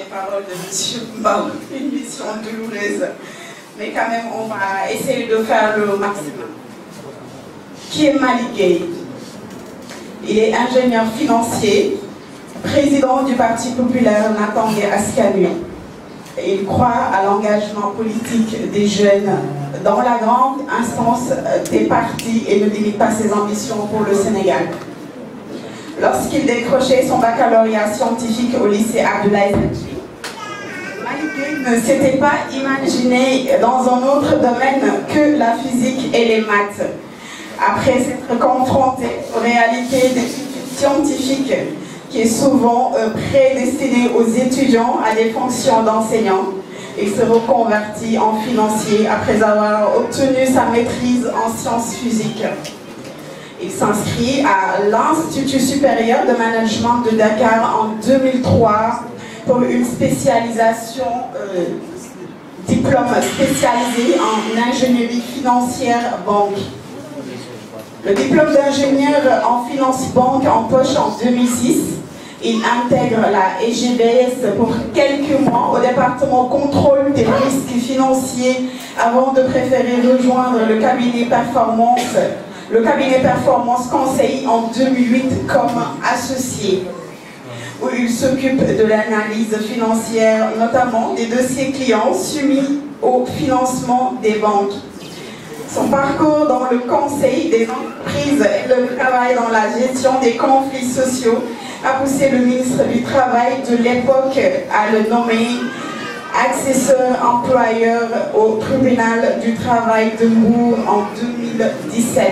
les paroles de M. Mbaou, une mission douloureuse. Mais quand même, on va essayer de faire le maximum. Qui est Malick Gueye? Il est ingénieur financier, président du Parti populaire Natangué Askan Wi. Il croit à l'engagement politique des jeunes dans la grande instance des partis et ne limite pas ses ambitions pour le Sénégal. Lorsqu'il décrochait son baccalauréat scientifique au lycée Abdoulaye Sadji, Malick Gueye ne s'était pas imaginé dans un autre domaine que la physique et les maths. Après s'être confronté aux réalités des scientifiques, qui est souvent prédestiné aux étudiants à des fonctions d'enseignants, il se reconvertit en financier après avoir obtenu sa maîtrise en sciences physiques. Il s'inscrit à l'Institut supérieur de management de Dakar en 2003 pour une spécialisation, diplôme spécialisé en ingénierie financière banque. Le diplôme d'ingénieur en finance banque en poche en 2006, il intègre la EGBS pour quelques mois au département contrôle des risques financiers avant de préférer rejoindre le cabinet Performance Conseil en 2008 comme associé, où il s'occupe de l'analyse financière, notamment des dossiers clients soumis au financement des banques. Son parcours dans le conseil des entreprises et le travail dans la gestion des conflits sociaux a poussé le ministre du Travail de l'époque à le nommer accesseur employeur au tribunal du travail de Mbour en 2017.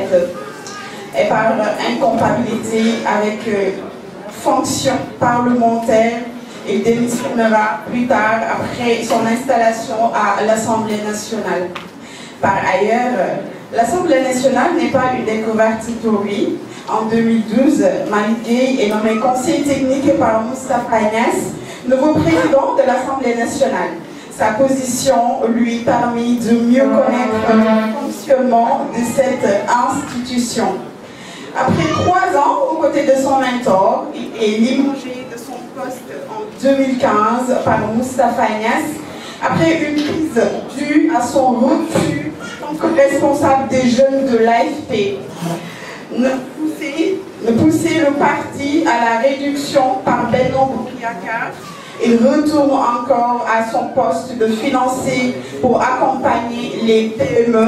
Et par incompatibilité avec fonction parlementaire, il démissionnera plus tard après son installation à l'Assemblée nationale. Par ailleurs, l'Assemblée nationale n'est pas une découverte pour lui. En 2012, Malick Gueye est nommé conseiller technique par Moustapha Niasse, nouveau président de l'Assemblée nationale. Sa position lui permet de mieux connaître le fonctionnement de cette institution. Après 3 ans aux côtés de son mentor, il est limogé de son poste en 2015 par Moustapha Niasse après une crise due à son refus en tant que responsable des jeunes de l'AFP. Ne pousser le parti à la réduction par Benno Bokk-Yakaar. Il retourne encore à son poste de financier pour accompagner les PME,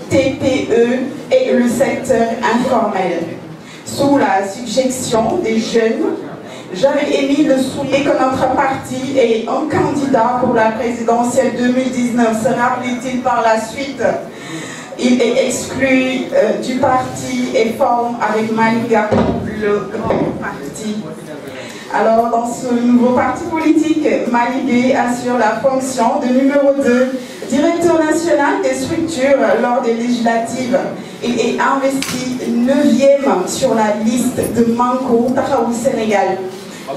TPE et le secteur informel. Sous la suggestion des jeunes, j'avais émis le souhait que notre parti ait un candidat pour la présidentielle 2019. Se rappelle-t-il par la suite? Il est exclu du parti et forme avec Malick Gakou le grand parti. Alors, dans ce nouveau parti politique, Malick Gueye assure la fonction de numéro 2, directeur national des structures lors des législatives. Il est investi 9e sur la liste de Manko Taxawu Sénégal.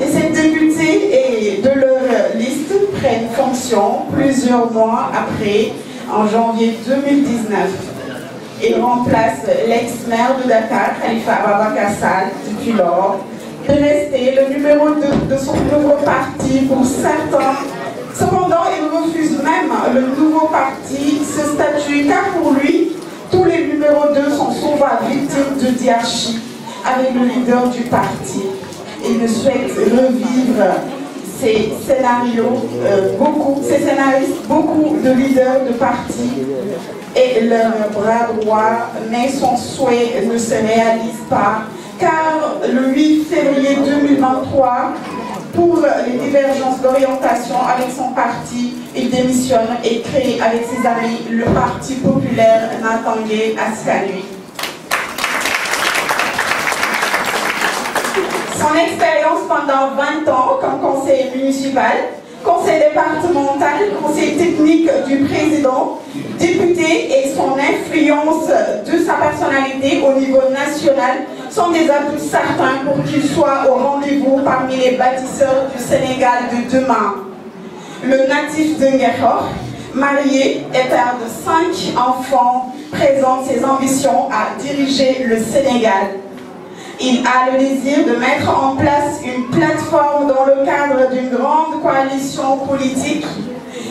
Les 7 députés et de leur liste prennent fonction plusieurs mois après, en janvier 2019. Il remplace l'ex-maire de Dakar, Khalifa Ababacar Sall, depuis lors, de rester le numéro 2 de son nouveau parti pour certains. Cependant, il refuse même le nouveau parti, ce statut, car pour lui, tous les numéros 2 sont souvent victimes de diarchie avec le leader du parti. Il ne souhaite revivre ces scénarios, ces scénaristes, beaucoup de leaders de parti et leur bras droit, mais son souhait ne se réalise pas, car le 8 février 2023, pour les divergences d'orientation avec son parti, il démissionne et crée avec ses amis le Parti populaire Natangué Askan Wi. Son expérience pendant 20 ans comme conseiller municipal, conseil départemental, conseil technique du président, député et son influence de sa personnalité au niveau national sont des atouts certains pour qu'il soit au rendez-vous parmi les bâtisseurs du Sénégal de demain. Le natif de Nguékokh, marié et père de 5 enfants, présente ses ambitions à diriger le Sénégal. Il a le désir de mettre en place une plateforme dans le cadre d'une grande coalition ambition politique,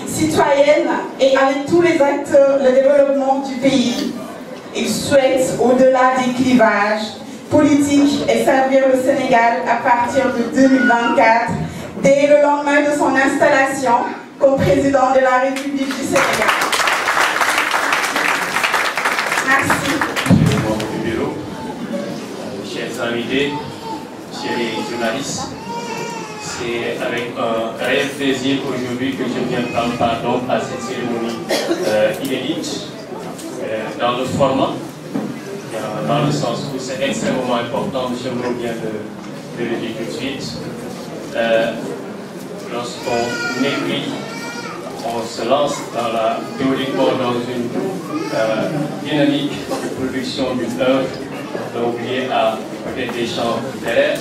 citoyenne et avec tous les acteurs le développement du pays. Il souhaite, au-delà des clivages politiques, et servir le Sénégal à partir de 2024, dès le lendemain de son installation comme président de la République du Sénégal. Merci. Membres du bureau, chers invités, chers journalistes, c'est avec un réel plaisir aujourd'hui que je viens prendre part donc à cette cérémonie inédite dans le format, dans le sens où c'est extrêmement important, M. Mbro vient de le dire tout de suite. Lorsqu'on écrit, on se lance théoriquement dans une dynamique de production d'une œuvre, donc liée à peut-être des champs littéraires,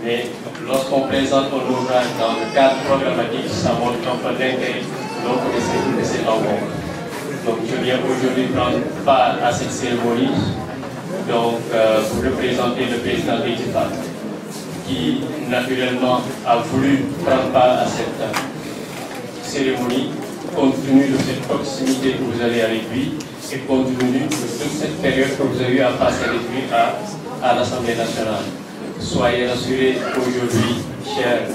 mais lorsqu'on présente un ouvrage dans le cadre programmatique, ça montre un peu l'intérêt de ces rencontres. Donc je viens aujourd'hui prendre part à cette cérémonie donc, pour représenter le président Déthié Fall, qui naturellement a voulu prendre part à cette cérémonie compte tenu de cette proximité que vous avez avec lui et compte tenu de toute cette période que vous avez eu à passer avec lui à l'Assemblée nationale. Soyez rassurés aujourd'hui, chers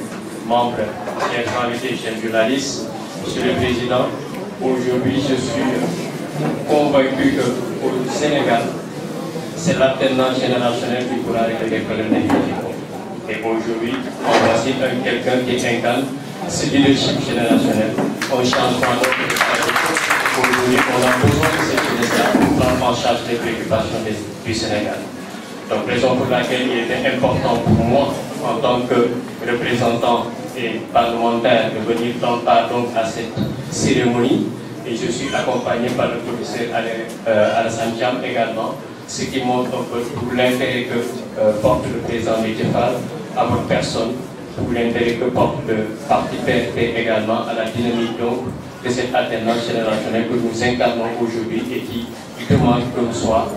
membres, chers invités, chers journalistes, Monsieur le Président, aujourd'hui je suis convaincu qu'au Sénégal, c'est l'alternance générationnelle qui pourra régler les problèmes des politiques. Et aujourd'hui, on voici quelqu'un qui incarne ce leadership générationnel, un changement d'ordre. Aujourd'hui, on a besoin de cette jeunesse-là pour prendre en charge les préoccupations du Sénégal. Donc, raison pour laquelle il était important pour moi, en tant que représentant et parlementaire, de venir prendre part donc à cette cérémonie. Et je suis accompagné par le professeur Alassane Thiam également, ce qui montre un peu tout l'intérêt que porte le président Déthié Fall à votre personne, tout l'intérêt que porte le parti PRP également à la dynamique donc de cette alternance générationnelle que nous incarnons aujourd'hui et qui demande que nous soyons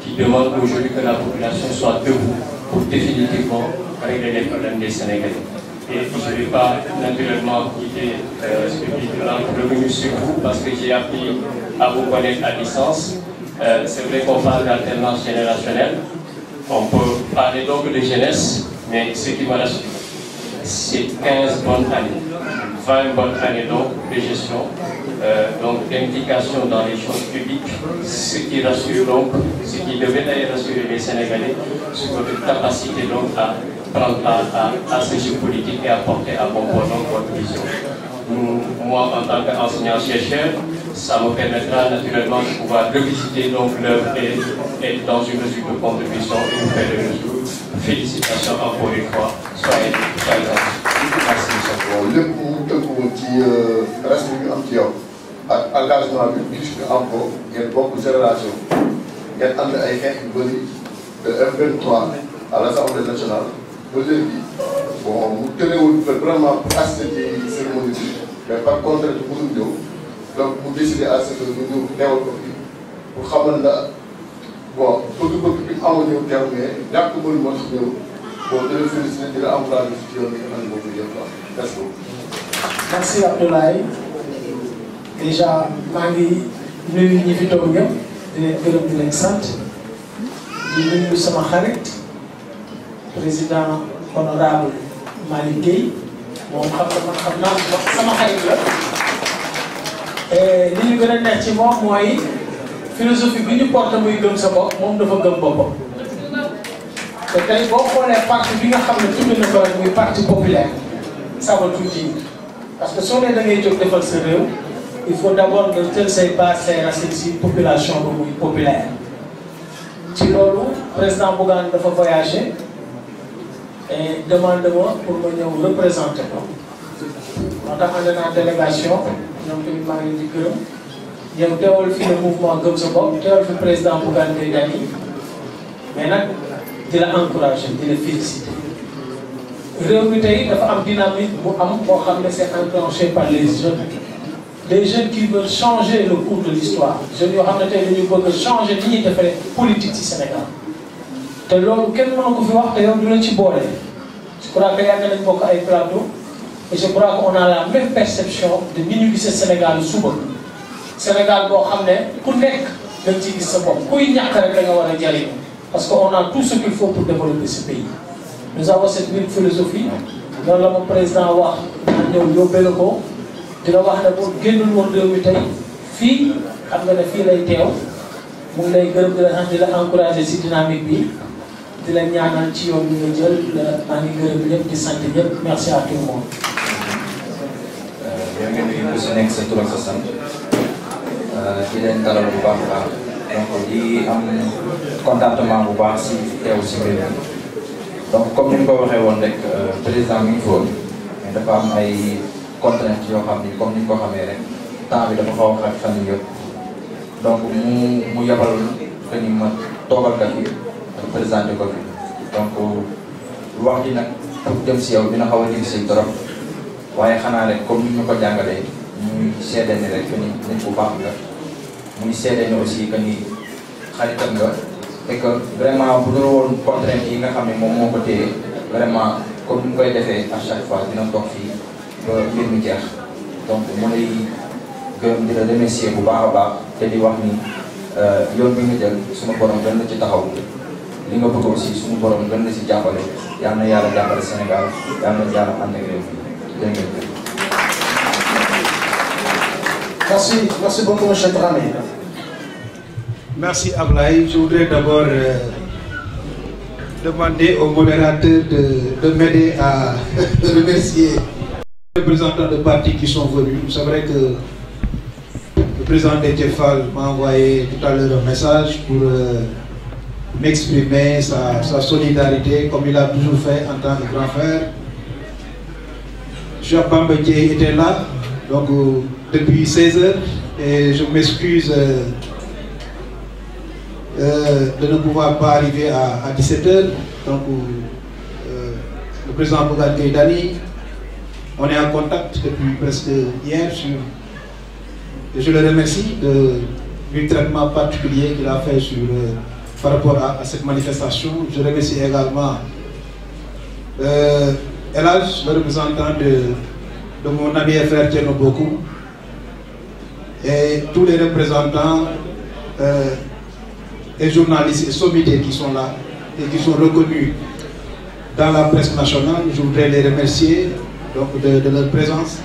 qui demande aujourd'hui que la population soit debout pour définitivement régler les problèmes des Sénégalais. Et je ne vais pas naturellement quitter ce public pour revenir sur vous parce que j'ai appris à vous connaître à distance. C'est vrai qu'on parle d'alternance générationnelle. On peut parler donc de jeunesse, mais ce qui me rassure, c'est 15 bonnes années, 20 bonnes années donc de gestion, donc d'implication dans les choses publiques, ce qui rassure donc, ce qui devait d'ailleurs rassurer les Sénégalais sur votre capacité donc à prendre part à ce jeu politique et à porter à bon port donc votre vision. Moi, en tant qu'enseignant-chercheur, ça me permettra naturellement de pouvoir revisiter donc l'œuvre et dans une mesure de contribution et vous faire le retour. Félicitations encore une fois. Soyez merci. Le coup qui reste un engagement plus que encore, il y a beaucoup de générations. Il y a un de F23 à l'Assemblée nationale. Aujourd'hui, bon, vous tenez vraiment à cette cérémonie, mais par contre, donc vous décidez à ce que nous nous pour savoir bon, pour que vous puissiez amener au terme, il y a que vous pour te féliciter de l'emploi de ce qui est merci. Merci Abdoulaye. Déjà, Mangi, nous n'y vivons bien, de l'exemple. Nous sommes président honorable Malick Gueye, moom xam naa sama xarit la li ñu gën a neex ci moom mooy philosophie bi ñu porté muy gëm sa bopp moom dafa gëm boppam te tey boo xoolee parti bi nga xam ne tudd na ko rek muy parti populaire ça va tout dire parce que soo nee da ngay jóg defal sa réew il faut d'abord nga jël say bases say racines si population ba muy populaire ci loolu président Bougane dafa voyagé et demande-moi pour me représenter. En tant que délégation, nous avons dit que nous avons le mouvement comme ça, nous avons le président Bougane Gueye Dany. Maintenant, je l'ai encouragé, je l'ai félicité. Il y a une dynamique qui est enclenchée par les jeunes. Des jeunes qui veulent changer le cours de l'histoire. Les jeunes qui veulent changer la politique du Sénégal. te loolu kenn mënu ko fi wax te yow du la ci boole je crois que yàgg nañ bokk ay plateau et je crois qu'on a la même perception de ni ñu gisee Sénégal suba Sénégal boo xam ne ku nekk dañ ci gis sa bopp kuy ñàkk rek da nga war a jariñ parce qu'on a tout ce qu'il faut pour développer ce pays. Nous avons cette même philosophie loolu la ma président wax naa ñëw yóbbee la ko dina wax ne bu génnul woon réew mi tey fii xam nga ne fii lay teew mu ngi lay gërëm di la encourager ci dynamique bi di la ñaanal ci yoon bi nga jël maa ngi gërëm ñëpp di sant ñëpp merci à tout le monde. yaa ngi nuyu ku si nekk sa tur ak sa sant di leen dalal bu baax a baax donc di am contentement bu baax si teew si mbir mi donc comme ni ñu ko waxee woon rek président mi ngi fi woon mais dafa am ay contraintes yoo xam ni comme ni ñu ko xamee rek temps bi dafa xaw a xat fan yii yëpp donc mu yebal que ni ma toogal ka fi présenté ko fi donc wax ji nag pour dem si yow dina xaw a difficile trop waaye xanaa rek comme ni ñu ko jàngalee muy seede ni rek que ni nit bu baax nga muy seede ni aussi que ni xaritam nga et que vraiment bu dul woon contrainte yi nga xam ne moom moo ko téye vraiment comme ni ñu koy defee à chaque fois dina toog fii ba mbir mi jeex donc mu lay gërëm di la remercier bu baax a baax te di wax ni yoon bi nga jël suñu borom gën la ci taxaw li nga bëgg aussi suñu borom gën la ci jàppale yal na yàlla jàppale Sénégal yal na yàlla ànd ak réew mi jërëjëf. Merci beaucoup, M. Dramé. Merci, Ablaye. Je voudrais d'abord demander au modérateur de m'aider à remercier les représentants de partis qui sont venus. C'est vrai que le président Déthié Fall m'a envoyé tout à l'heure un message pour m'exprimer sa solidarité, comme il a toujours fait en tant que grand frère. Cheikh Bamba Dièye était là, donc depuis 16 heures, et je m'excuse de ne pouvoir pas arriver à 17 heures. Donc le président Bougane Gueye Dany, on est en contact depuis presque hier et je le remercie du traitement particulier qu'il a fait par rapport à cette manifestation. Je remercie également Elage, le représentant de mon ami et frère Thierno Bocoum, et tous les représentants et journalistes et sommités qui sont là et qui sont reconnus dans la presse nationale. Je voudrais les remercier donc de leur présence,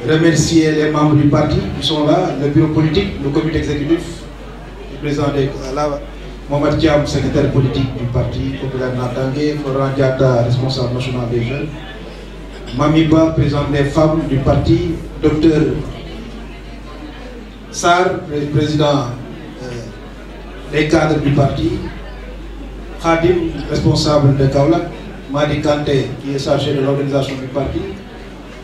remercier les membres du parti qui sont là, le bureau politique, le comité exécutif, le président Mohamed Thiam, secrétaire politique du parti Populaire Natangué, Florent Diatta, responsable national des jeunes, Mamiba, président des femmes du parti, docteur Sarr, président des cadres du parti, Khadim, responsable de Kaolack, Madi Kanté, qui est chargé de l'organisation du parti,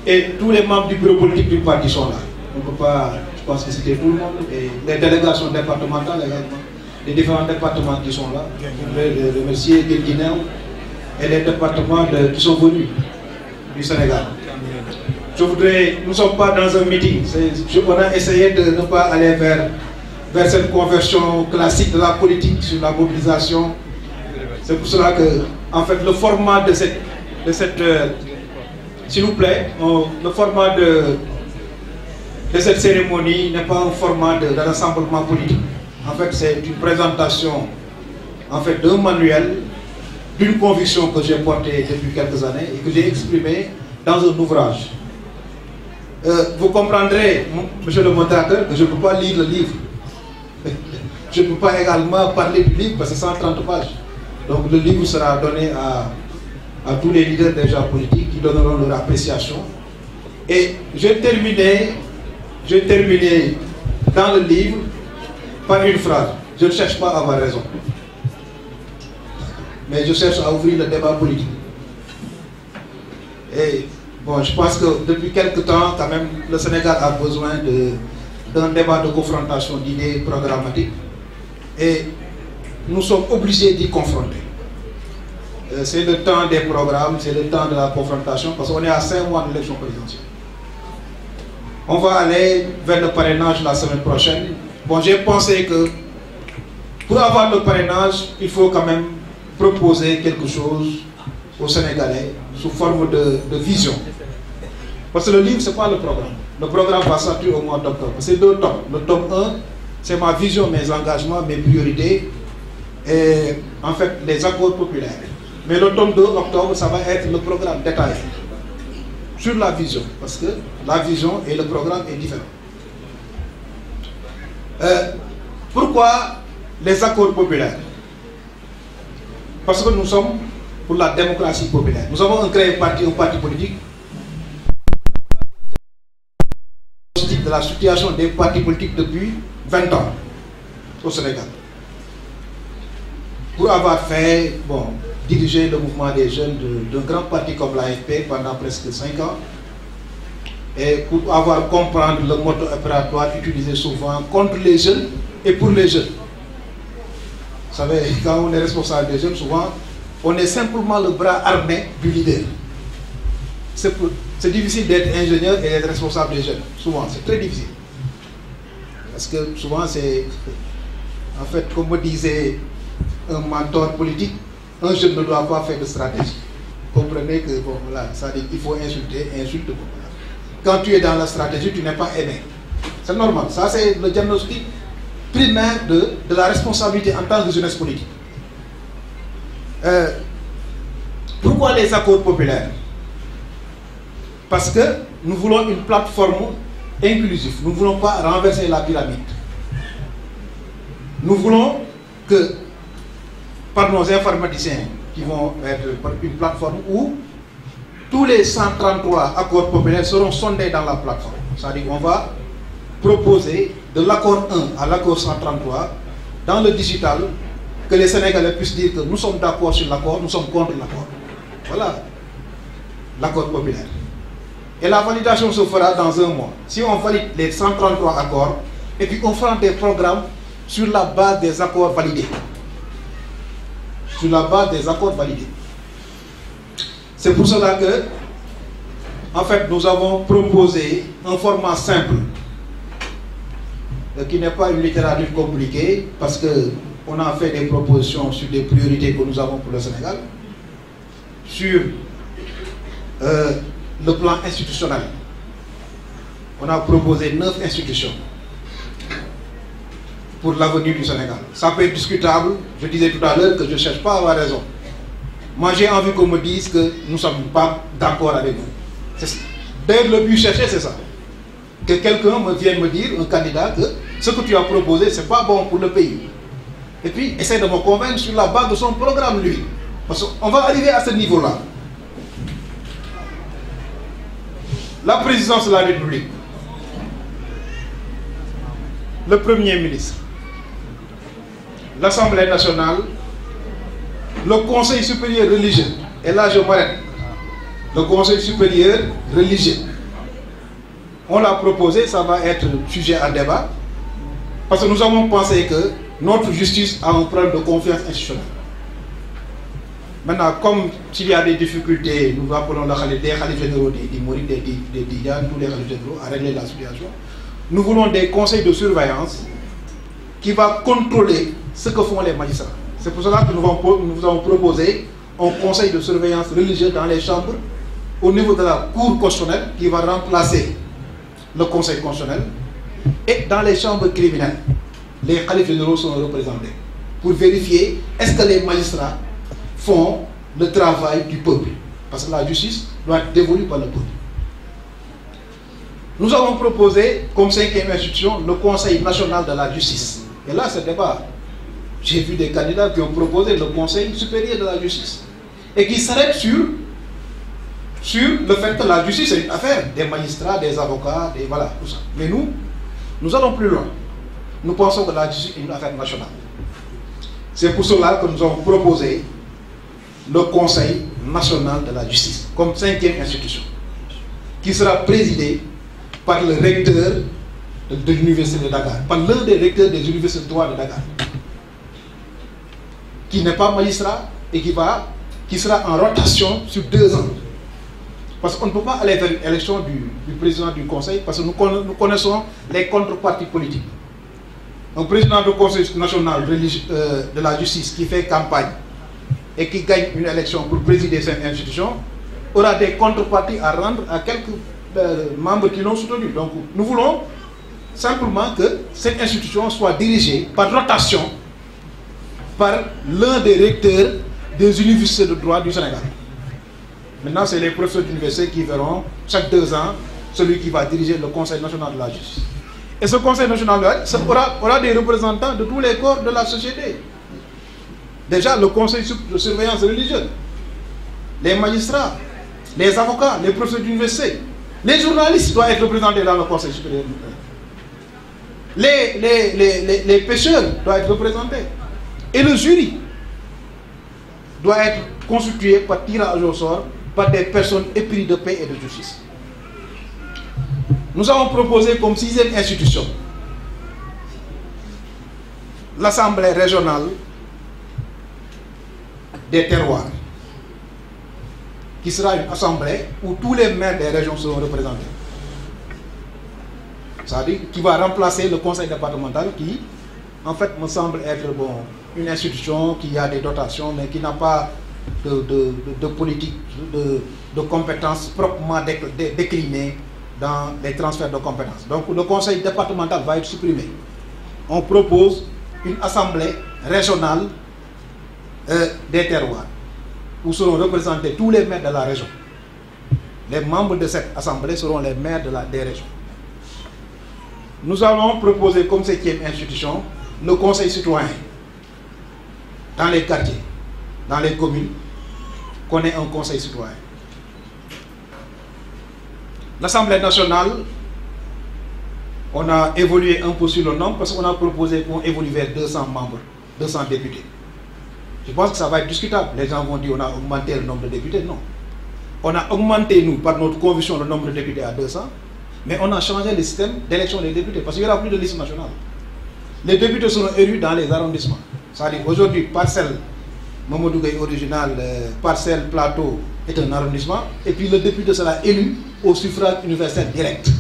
et tous les membres du bureau politique du parti sont là. On ne peut pas, je pense que c'était tout le monde, et les délégations départementales également, les différents départements qui sont là. Je voudrais remercier Guinguinéo et les départements qui sont venus du Sénégal. Nous ne sommes pas dans un meeting, on a essayé de ne pas aller vers cette conversion classique de la politique sur la mobilisation. C'est pour cela que, en fait, le format de cette s'il vous plaît, le format de cette cérémonie n'est pas un format de rassemblement politique. En fait, c'est une présentation en fait, d'un manuel, d'une conviction que j'ai portée depuis quelques années et que j'ai exprimée dans un ouvrage. Vous comprendrez, monsieur le modérateur, que je ne peux pas lire le livre. Je ne peux pas également parler du livre parce que c'est 130 pages. Donc le livre sera donné à tous les leaders déjà politiques qui donneront leur appréciation. Et j'ai terminé dans le livre par une phrase. Je ne cherche pas à avoir raison. Mais je cherche à ouvrir le débat politique. Et bon, je pense que depuis quelque temps, quand même, le Sénégal a besoin d'un débat de confrontation d'idées programmatiques. Et nous sommes obligés d'y confronter. C'est le temps des programmes, c'est le temps de la confrontation, parce qu'on est à 5 mois de l'élection présidentielle. On va aller vers le parrainage la semaine prochaine. Bon, j'ai pensé que pour avoir le parrainage, il faut quand même proposer quelque chose aux Sénégalais sous forme de vision. Parce que le livre, ce n'est pas le programme. Le programme va sortir au mois d'octobre. C'est 2 tomes. Le tome 1, c'est ma vision, mes engagements, mes priorités et en fait les accords populaires. Mais le tome 2 octobre, ça va être le programme détaillé sur la vision. Parce que la vision et le programme est différent. Pourquoi les accords populaires? Parce que nous sommes pour la démocratie populaire. Nous avons créé un parti politique de la situation des partis politiques depuis 20 ans au Sénégal. Pour avoir fait, diriger le mouvement des jeunes d'un grand parti comme l'AFP pendant presque 5 ans, et pour avoir comprendre le mode opératoire utilisé souvent contre les jeunes et pour les jeunes. Vous savez, quand on est responsable des jeunes, souvent, on est simplement le bras armé du leader. C'est difficile d'être ingénieur et d'être responsable des jeunes. Souvent, c'est très difficile. Parce que souvent, c'est... En fait, comme me disait un mentor politique, un jeune ne doit pas faire de stratégie. Comprenez que, ça dit qu'il faut insulter, insulte. Quand tu es dans la stratégie, tu n'es pas aimé. C'est normal. Ça, c'est le diagnostic primaire de la responsabilité en tant que jeunesse politique. Pourquoi les accords populaires? Parce que nous voulons une plateforme inclusive. Nous ne voulons pas renverser la pyramide. Nous voulons que, par nos informaticiens, qui vont être une plateforme où tous les 133 accords populaires seront sondés dans la plateforme. C'est-à-dire qu'on va proposer de l'accord 1 à l'accord 133 dans le digital, que les Sénégalais puissent dire que nous sommes d'accord sur l'accord, nous sommes contre l'accord. Voilà l'accord populaire. Et la validation se fera dans un mois. Si on valide les 133 accords, et puis on fera des programmes sur la base des accords validés. Sur la base des accords validés. C'est pour cela que, en fait, nous avons proposé un format simple, qui n'est pas une littérature compliquée, parce qu'on a fait des propositions sur des priorités que nous avons pour le Sénégal, sur le plan institutionnel. On a proposé 9 institutions pour l'avenir du Sénégal. Ça peut être discutable, je disais tout à l'heure que je ne cherche pas à avoir raison. Moi j'ai envie qu'on me dise que nous ne sommes pas d'accord avec vous. D'ailleurs le but cherché c'est ça. Que quelqu'un vienne me dire, un candidat, que ce que tu as proposé ce n'est pas bon pour le pays. Et puis essaie de me convaincre sur la base de son programme lui. Parce qu'on va arriver à ce niveau-là. La présidence de la République, le Premier ministre, l'Assemblée nationale, le Conseil supérieur religieux, et là je m'arrête, le Conseil supérieur religieux, on l'a proposé, ça va être sujet à débat, parce que nous avons pensé que notre justice a un problème de confiance institutionnelle. Maintenant, comme s'il y a des difficultés, nous appelons les khalifes généraux des Mourides, des Tidjanes, tous les khalifes généraux à régler la situation. Nous voulons des conseils de surveillance qui vont contrôler ce que font les magistrats. C'est pour cela que nous avons proposé un conseil de surveillance religieux dans les chambres au niveau de la Cour constitutionnelle qui va remplacer le Conseil constitutionnel, et dans les chambres criminelles, les khalifes généraux sont représentés pour vérifier est-ce que les magistrats font le travail du peuple. Parce que la justice doit être dévolue par le peuple. Nous avons proposé, comme 5e institution, le Conseil national de la justice. Et là, ce débat, j'ai vu des candidats qui ont proposé le Conseil supérieur de la justice. Et qui s'arrêtent sur le fait que la justice est une affaire des magistrats, des avocats, voilà, tout ça. Mais nous allons plus loin. Nous pensons que la justice est une affaire nationale. C'est pour cela que nous avons proposé le Conseil national de la justice, comme 5e institution, qui sera présidé par le recteur de l'université de Dakar, par l'un des recteurs des universités de droit de Dakar, qui n'est pas magistrat et qui sera en rotation sur 2 ans. Parce qu'on ne peut pas aller vers une élection du président du Conseil, parce que nous connaissons les contreparties politiques. Un président du Conseil national de la justice qui fait campagne et qui gagne une élection pour présider cette institution aura des contreparties à rendre à quelques membres qui l'ont soutenu. Donc nous voulons simplement que cette institution soit dirigée par rotation par l'un des recteurs des universités de droit du Sénégal. Maintenant, c'est les professeurs d'université qui verront chaque 2 ans celui qui va diriger le Conseil national de la justice. Et ce Conseil national de la justice aura des représentants de tous les corps de la société. Déjà, le Conseil de surveillance religieuse, les magistrats, les avocats, les professeurs d'université, les journalistes doivent être représentés dans le Conseil supérieur. Les pêcheurs doivent être représentés. Et le jury doit être constitué par tirage au sort par des personnes épris de paix et de justice. Nous avons proposé comme 6e institution l'Assemblée régionale des terroirs, qui sera une assemblée où tous les maires des régions seront représentés. C'est-à-dire qui va remplacer le conseil départemental qui, en fait, me semble être une institution qui a des dotations, mais qui n'a pas de politique, de compétences proprement déclinées dans les transferts de compétences. Donc le conseil départemental va être supprimé. On propose une assemblée régionale des terroirs, où seront représentés tous les maires de la région. Les membres de cette assemblée seront les maires des régions. Nous allons proposer comme 7e institution le conseil citoyen dans les quartiers, dans les communes, qu'on ait un conseil citoyen. L'Assemblée nationale, on a évolué un peu sur le nombre parce qu'on a proposé qu'on évolue vers 200 membres, 200 députés. Je pense que ça va être discutable. Les gens vont dire qu'on a augmenté le nombre de députés. Non. On a augmenté, nous, par notre conviction, le nombre de députés à 200, mais on a changé le système d'élection des députés parce qu'il n'y aura plus de liste nationale. Les députés seront élus dans les arrondissements. C'est-à-dire aujourd'hui, Parcelles, Mamadou Gueye original, Parcelles, Plateau est un arrondissement, et puis le député sera élu au suffrage universel direct.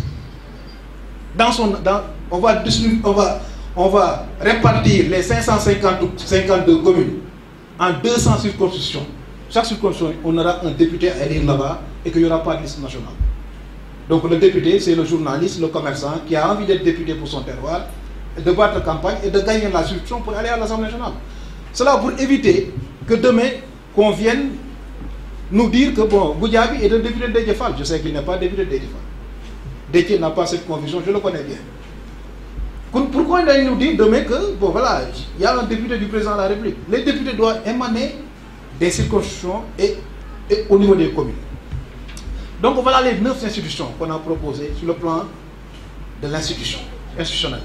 On va répartir les 552 communes en 200 circonscriptions. Chaque circonscription, on aura un député à élire là-bas et qu'il n'y aura pas de liste nationale. Donc le député, c'est le journaliste, le commerçant qui a envie d'être député pour son terroir, de battre campagne et de gagner la subvention pour aller à l'Assemblée nationale. Cela pour éviter que demain, qu'on vienne nous dire que bon, Goudiaby est un député de Déthié-Fall. Je sais qu'il n'est pas député de Déthié-Fall. Déthié n'a pas cette conviction, je le connais bien. Pourquoi on nous dire demain que, bon voilà, il y a un député du président de la République. Les députés doivent émaner des circonscriptions et au niveau des communes. Donc voilà les 9 institutions qu'on a proposées sur le plan de l'institution institutionnelle.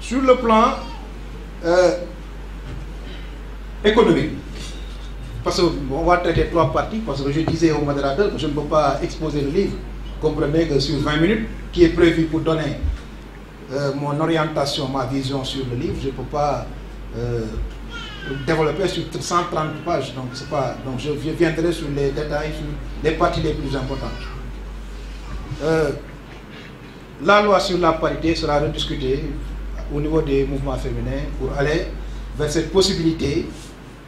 Sur le plan économique, parce qu'on va traiter 3 parties, parce que je disais au modérateur que je ne peux pas exposer le livre. Comprenez que sur 20 minutes, qui est prévu pour donner mon orientation, ma vision sur le livre, je ne peux pas développer sur 130 pages. Donc, je viendrai sur les détails, sur les parties les plus importantes. La loi sur la parité sera rediscutée au niveau des mouvements féminins pour aller vers cette possibilité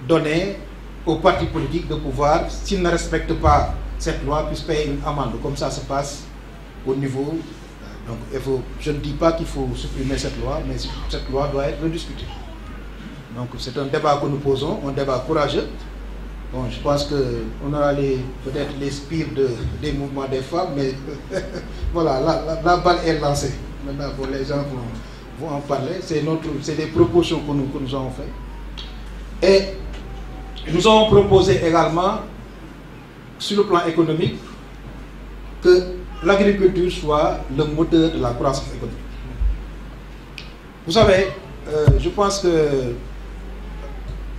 donnée aux partis politiques de pouvoir, s'ils ne respectent pas cette loi, puissent payer une amende. Comme ça se passe au niveau. Donc, je ne dis pas qu'il faut supprimer cette loi, mais cette loi doit être rediscutée. Donc, c'est un débat que nous posons, un débat courageux. Bon, je pense qu'on aura peut-être les spires des mouvements des femmes, mais voilà, la balle est lancée. Maintenant, bon, les gens vont en parler. C'est des propositions que nous avons faites. Et nous avons proposé également, sur le plan économique, que l'agriculture soit le moteur de la croissance économique. Vous savez, je pense que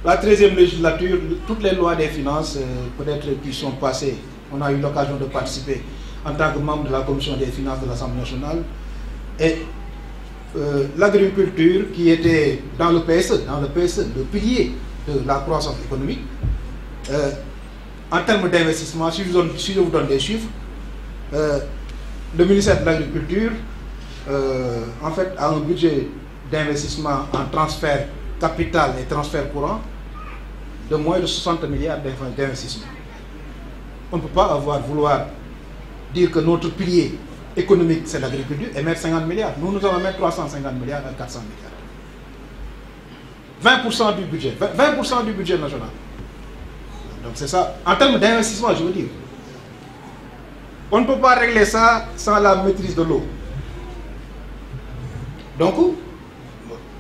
la 13e législature, toutes les lois des finances, peut-être qui sont passées, on a eu l'occasion de participer en tant que membre de la commission des finances de l'Assemblée nationale, et l'agriculture qui était dans le PSE, le pilier de la croissance économique, en termes d'investissement, si je vous donne des chiffres, le ministère de l'Agriculture en fait a un budget d'investissement en transfert capital et transfert courant de moins de 60 milliards d'investissements. On ne peut pas vouloir dire que notre pilier économique, c'est l'agriculture, et mettre 50 milliards. Nous, nous allons mettre 350 milliards à 400 milliards. 20% du budget, 20% du budget national. Donc c'est ça. En termes d'investissement, je veux dire. On ne peut pas régler ça sans la maîtrise de l'eau. Donc,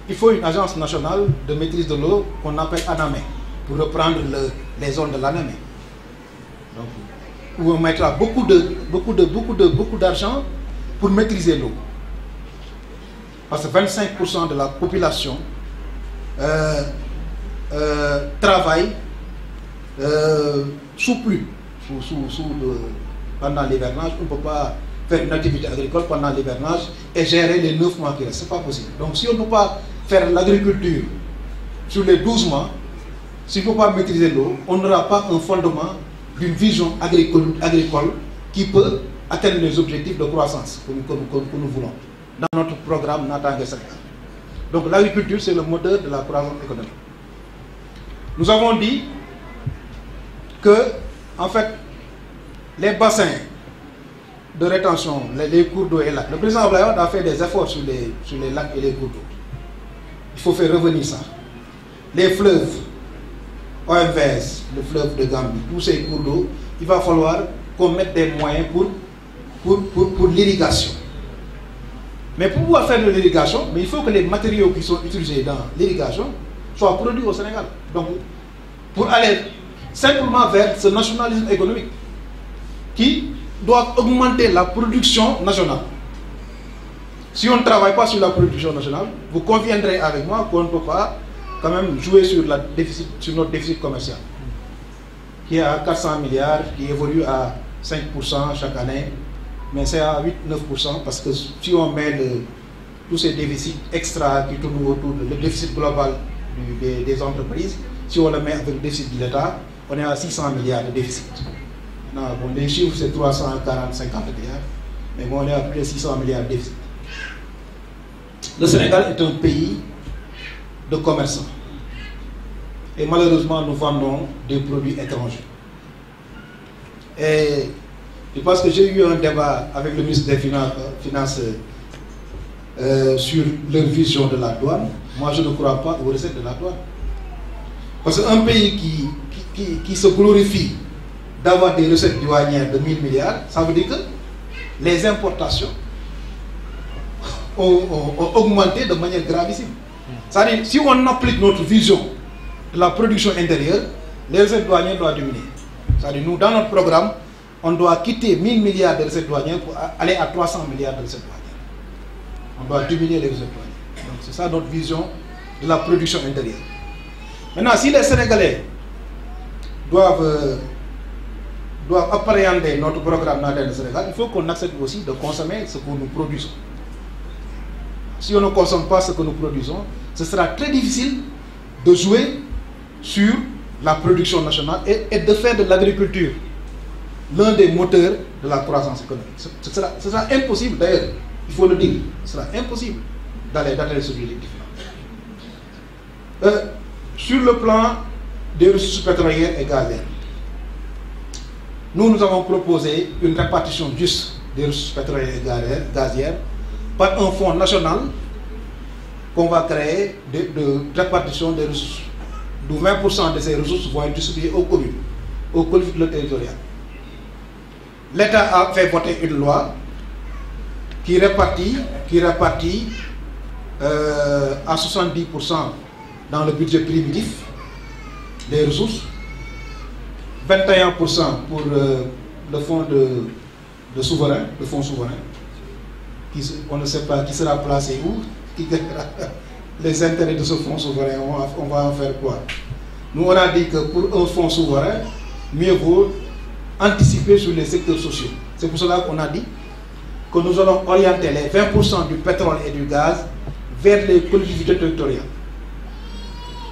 il faut une agence nationale de maîtrise de l'eau qu'on appelle ANAME, pour reprendre les zones de l'ANAME. Donc, où on mettra beaucoup d'argent pour maîtriser l'eau. Parce que 25% de la population travaille sous pluie, pendant l'hivernage. On ne peut pas faire une activité agricole pendant l'hivernage et gérer les 9 mois qui restent. Ce n'est pas possible. Donc si on ne peut pas faire l'agriculture sur les 12 mois, si on ne peut pas maîtriser l'eau, on n'aura pas un fondement d'une vision agricole qui peut atteindre les objectifs de croissance que nous voulons dans notre programme Natangué Sénégal. Donc l'agriculture, c'est le moteur de la croissance économique. Nous avons dit que, en fait, les bassins de rétention, les cours d'eau et lacs, le président Abdoulaye Wade a fait des efforts sur les lacs et les cours d'eau. Il faut faire revenir ça. Les fleuves, OMVS, le fleuve de Gambie, tous ces cours d'eau, il va falloir qu'on mette des moyens pour l'irrigation. Mais pour pouvoir faire de l'irrigation, il faut que les matériaux qui sont utilisés dans l'irrigation soient produits au Sénégal. Donc, pour aller simplement vers ce nationalisme économique qui doit augmenter la production nationale. Si on ne travaille pas sur la production nationale, vous conviendrez avec moi qu'on ne peut pas quand même jouer sur notre déficit commercial, qui est à 400 milliards, qui évolue à 5% chaque année, mais c'est à 8-9%, parce que si on met tous ces déficits extra qui tournent autour de le déficit global des entreprises, si on le met avec le déficit de l'État, on est à 600 milliards de déficit. Non, bon, les chiffres c'est 340-50 milliards, mais bon, on est à plus de 600 milliards de déficit. Le Sénégal est un pays de commerçants. Et malheureusement, nous vendons des produits étrangers. Et je pense que j'ai eu un débat avec le ministre des Finances sur leur vision de la douane. Moi, je ne crois pas aux recettes de la douane. Parce qu'un pays qui se glorifie d'avoir des recettes douanières de 1000 milliards, ça veut dire que les importations ont augmenté de manière gravissime. C'est-à-dire, si on applique notre vision de la production intérieure, les recettes douanières doivent diminuer. C'est-à-dire, nous, dans notre programme, on doit quitter 1000 milliards de recettes douanières pour aller à 300 milliards de recettes douanières. On doit diminuer les recettes douanières. Donc, c'est ça notre vision de la production intérieure. Maintenant, si les Sénégalais doivent appréhender notre programme Natangué Sénégal, il faut qu'on accepte aussi de consommer ce que nous produisons. Si on ne consomme pas ce que nous produisons, ce sera très difficile de jouer sur la production nationale et de faire de l'agriculture l'un des moteurs de la croissance économique. Ce sera impossible, d'ailleurs, il faut le dire, ce sera impossible d'aller sur l'objectif. Sur le plan des ressources pétrolières et gazières, nous avons proposé une répartition juste des ressources pétrolières et gazières par un fonds national qu'on va créer de répartition des ressources, d'où 20% de ces ressources vont être distribuées aux communes, aux collectivités territoriales. L'État a fait voter une loi qui répartit à 70% dans le budget primitif des ressources, 21% pour le fonds de souverain, le fonds souverain, on ne sait pas qui sera placé où, qui gagnera les intérêts de ce fonds souverain, on va en faire quoi? Nous, on a dit que pour un fonds souverain, mieux vaut anticiper sur les secteurs sociaux. C'est pour cela qu'on a dit que nous allons orienter les 20% du pétrole et du gaz vers les collectivités territoriales.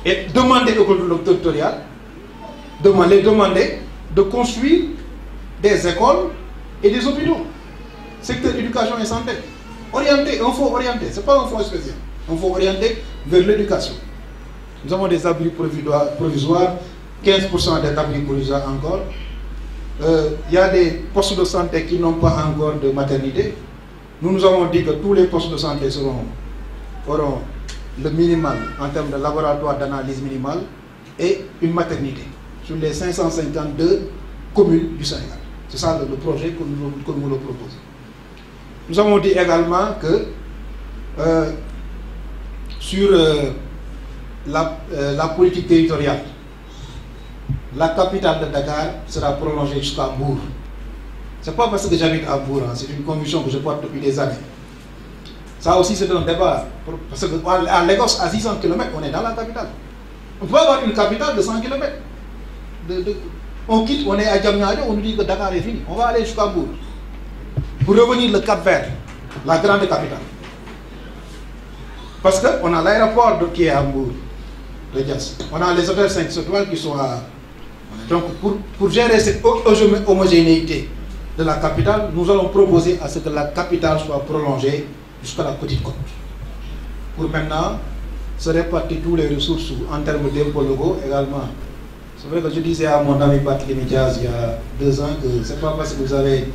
Et demander aux collectivités territoriales de construire des écoles et des hôpitaux. Secteur éducation et santé. Orienté, un fonds orienté, ce n'est pas un fonds spécial. Un fonds orienté vers l'éducation. Nous avons des abris provisoires, 15% des abris provisoires encore. il y a des postes de santé qui n'ont pas encore de maternité. Nous avons dit que tous les postes de santé auront le minimal en termes de laboratoire d'analyse minimale et une maternité sur les 552 communes du Sénégal. C'est ça le projet que nous le proposons. Nous avons dit également que sur la politique territoriale, la capitale de Dakar sera prolongée jusqu'à Bourg. Ce n'est pas parce que j'habite à Bourg, c'est une conviction que je porte depuis des années. Ça aussi c'est un débat, parce qu'à Lagos, à 600 km, on est dans la capitale. On peut avoir une capitale de 100 km. On quitte, on est à Djamnyadjo, on nous dit que Dakar est fini. On va aller jusqu'à Bourg. Pour revenir le Cap-Vert, la grande capitale. Parce qu'on a l'aéroport qui est à Bourg, de Dias. On a les hôtels 5 étoiles qui sont à... Donc pour gérer cette homogénéité de la capitale, nous allons proposer à ce que la capitale soit prolongée jusqu'à la petite côte. Pour maintenant se répartir toutes les ressources en termes d'impôts locaux également. C'est vrai que je disais à mon ami Barthélémy Diaz il y a 2 ans que ce n'est pas parce que vous avez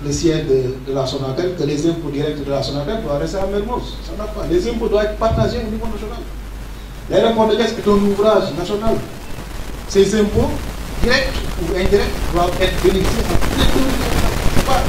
le siège de la Sonatel que les impôts directs de la Sonatel doivent rester à Mermoz. Ça n'a pas. Les impôts doivent être partagés au niveau national. L'aéroport de Dias est un ouvrage national. Ces impôts, directs ou indirects, doivent être bénéficiés à toutes les communautés. Pas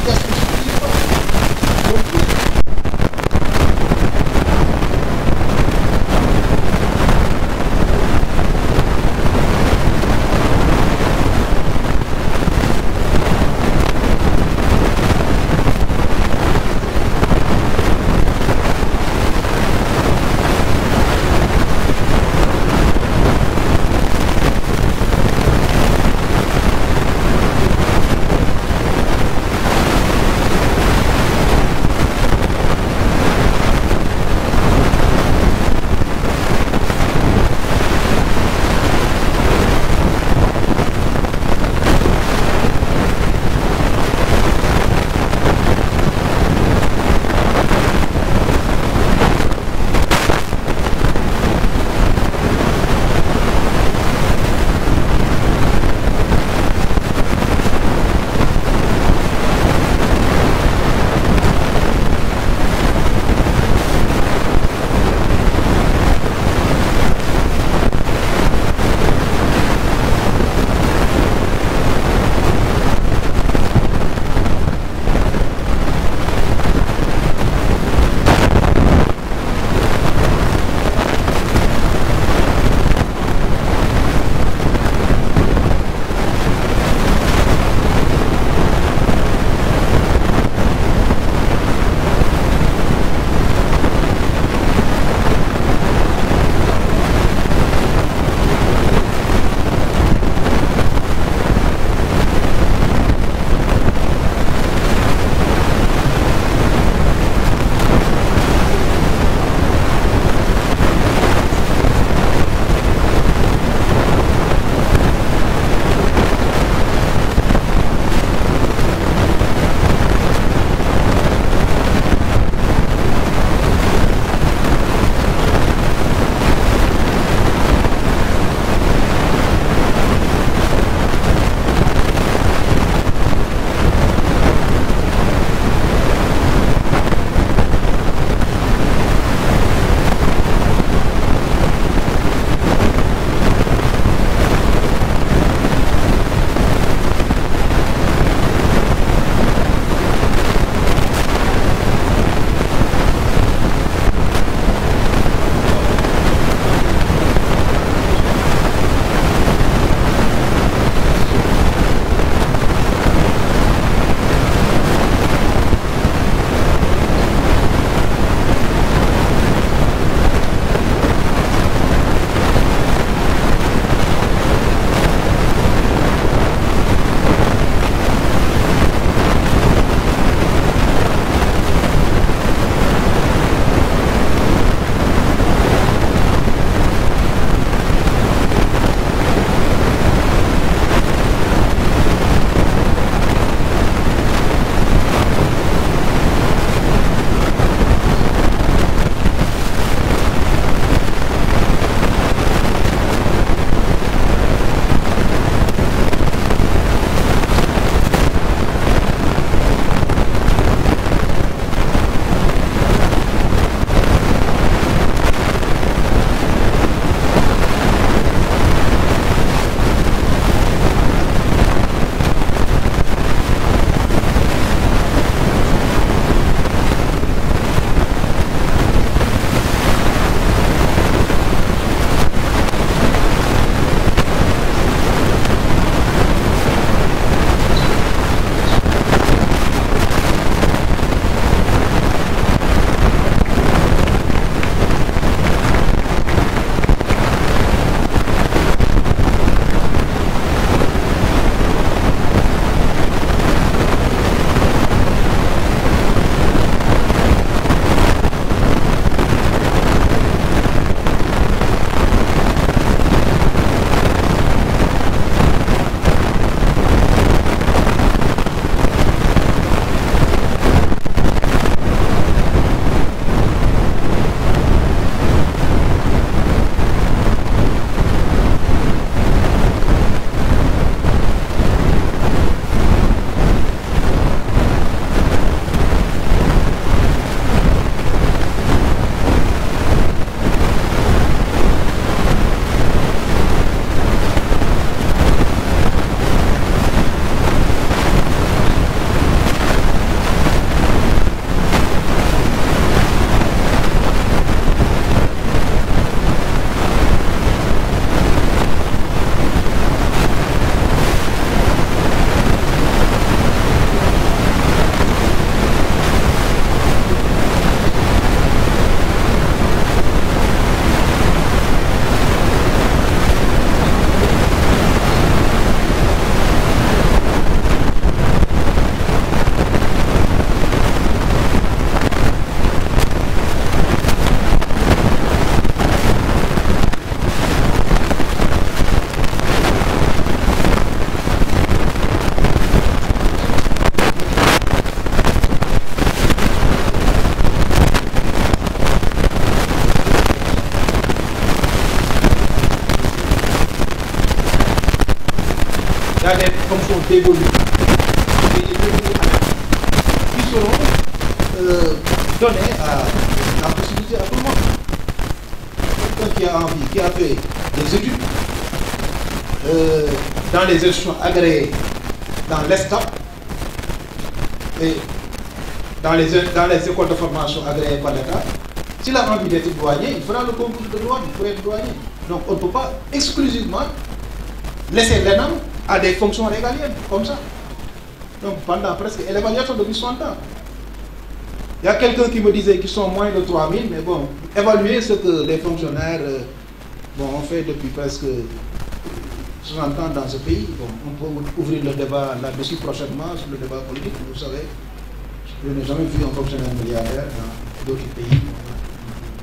dévolus, qui seront donnés à la possibilité à tout le monde. Quelqu'un qui a envie, qui a fait des études dans les institutions agréées, dans l'ESCAP et dans les écoles de formation agréées par l'État, s'il a envie d'être douanier, il fera le concours de douane pour être douanier. Donc on ne peut pas exclusivement laisser l'ENAM à des fonctions régaliennes, comme ça. Donc pendant presque, et l'évaluation depuis 60 ans. Il y a quelqu'un qui me disait qu'ils sont moins de 3000, mais bon, évaluer ce que les fonctionnaires ont fait depuis presque 60 ans dans ce pays, bon, on peut ouvrir le débat là-dessus prochainement, sur le débat politique. Vous savez, je n'ai jamais vu un fonctionnaire milliardaire dans d'autres pays.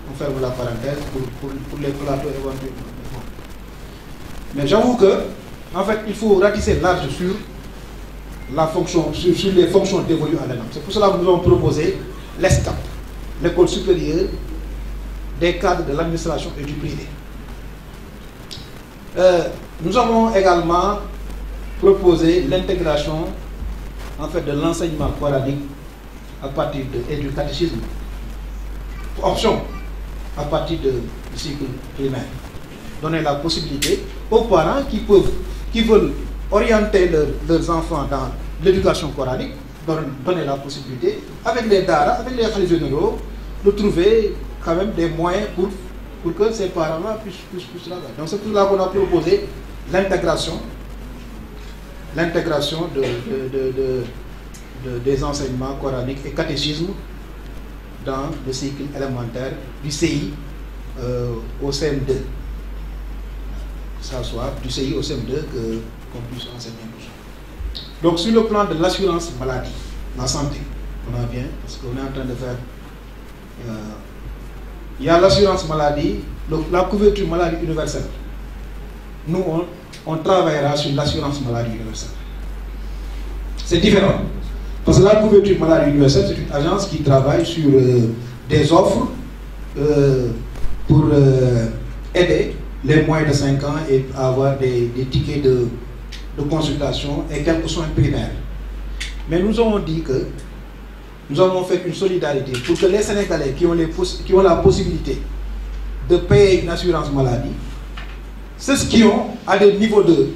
On ferme la parenthèse pour les plateaux éventuellement. Mais j'avoue que, en fait, il faut ratisser large sur la fonction, sur les fonctions dévolues à l'ENAM. C'est pour cela que nous avons proposé l'ESCAP, l'école supérieure des cadres de l'administration et du privé. Nous avons également proposé l'intégration en fait, de l'enseignement coranique à partir du catéchisme, option à partir du cycle primaire. Donner la possibilité aux parents qui veulent orienter leurs enfants dans l'éducation coranique, donner la possibilité, avec les daras, avec les khalifes généraux, de trouver quand même des moyens pour que ces parents-là puissent travailler. Donc c'est pour cela qu'on a proposé l'intégration des enseignements coraniques et catéchisme dans le cycle élémentaire du CI au CM2. Ça soit du CI au CM2 qu'on puisse enseigner tout ça. Donc sur le plan de l'assurance maladie, la santé, on en vient parce qu'on est en train de faire. Il y a l'assurance maladie, la couverture maladie universelle. Nous, on travaillera sur l'assurance maladie universelle. C'est différent. Parce que la couverture maladie universelle, c'est une agence qui travaille sur des offres pour aider les moins de 5 ans et avoir des tickets de consultation et quelques soins primaires. Mais nous avons dit que nous avons fait une solidarité pour que les Sénégalais qui ont la possibilité de payer une assurance maladie, ceux qui ont à des niveaux de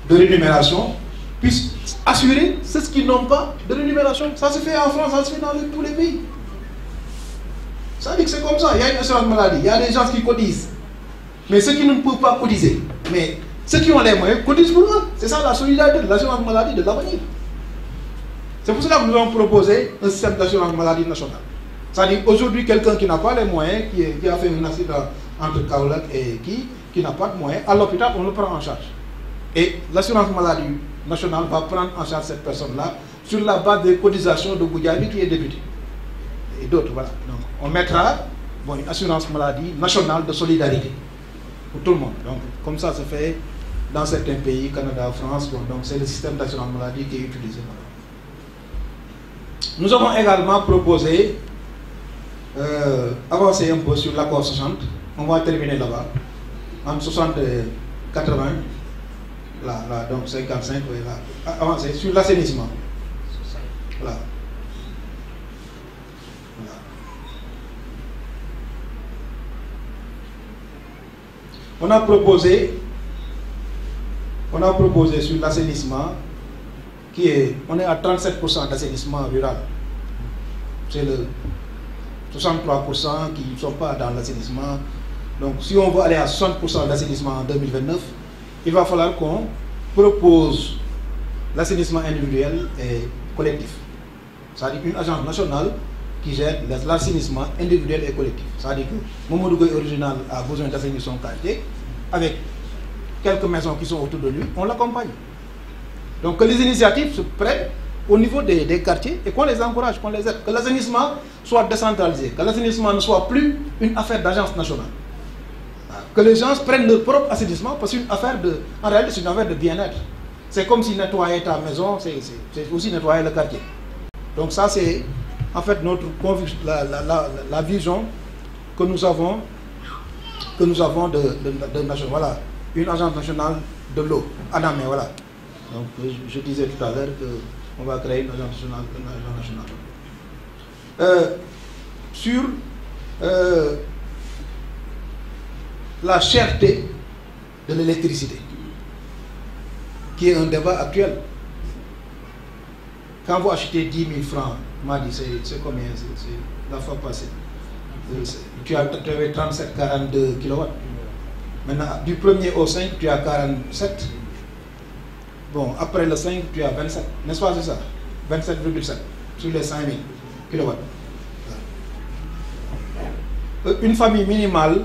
rémunération, puissent assurer ceux qui n'ont pas de rémunération. Ça se fait en France, ça se fait dans tous les pays. Ça veut dire que c'est comme ça. Il y a une assurance maladie, il y a des gens qui cotisent. Mais ceux qui ne peuvent pas cotiser, mais ceux qui ont les moyens cotisent pour eux. C'est ça la solidarité de l'assurance maladie de l'avenir. C'est pour cela que nous avons proposé un système d'assurance maladie nationale. C'est-à-dire aujourd'hui, quelqu'un qui n'a pas les moyens, qui a fait un accident entre Kaolack et qui n'a pas de moyens, à l'hôpital, on le prend en charge. Et l'assurance maladie nationale va prendre en charge cette personne-là sur la base des cotisations de Goudiaby qui est député. Et d'autres, voilà. Donc, on mettra une assurance maladie nationale de solidarité pour tout le monde. Donc, comme ça se fait dans certains pays, Canada, France, donc c'est le système d'assurance maladie qui est utilisé. Nous avons également proposé avancer un peu sur l'accord 60. On va terminer là-bas. En 60 et 80, là, donc 55, oui, là. Avancer sur l'assainissement. Voilà. On a proposé sur l'assainissement on est à 37% d'assainissement rural. C'est le 63% qui ne sont pas dans l'assainissement. Donc si on veut aller à 60% d'assainissement en 2029, il va falloir qu'on propose l'assainissement individuel et collectif. C'est-à-dire une agence nationale qui gère l'assainissement individuel et collectif. C'est-à-dire que Mamadou Goye original a besoin d'assainir son quartier, avec quelques maisons qui sont autour de lui, on l'accompagne. Donc que les initiatives se prennent au niveau des quartiers et qu'on les encourage, qu'on les aide. Que l'assainissement soit décentralisé, que l'assainissement ne soit plus une affaire d'agence nationale. Que les gens prennent leur propre assainissement parce qu'en réalité c'est une affaire de bien-être. C'est comme si nettoyer ta maison, c'est aussi nettoyer le quartier. Donc ça c'est en fait notre conviction, la vision que nous avons de national. Voilà, une agence nationale de l'eau, Anamé, voilà. Donc je disais tout à l'heure qu'on va créer une agence nationale. Sur la cherté de l'électricité, qui est un débat actuel. Quand vous achetez 10 000 francs, m'a dit c'est combien? C'est la fois passée. Tu avais 37-42 kW. Maintenant, du 1er au 5, tu as 47. Bon, après le 5, tu as 27. N'est-ce pas, c'est ça? 27,7 sur les 5 000 kW. Une famille minimale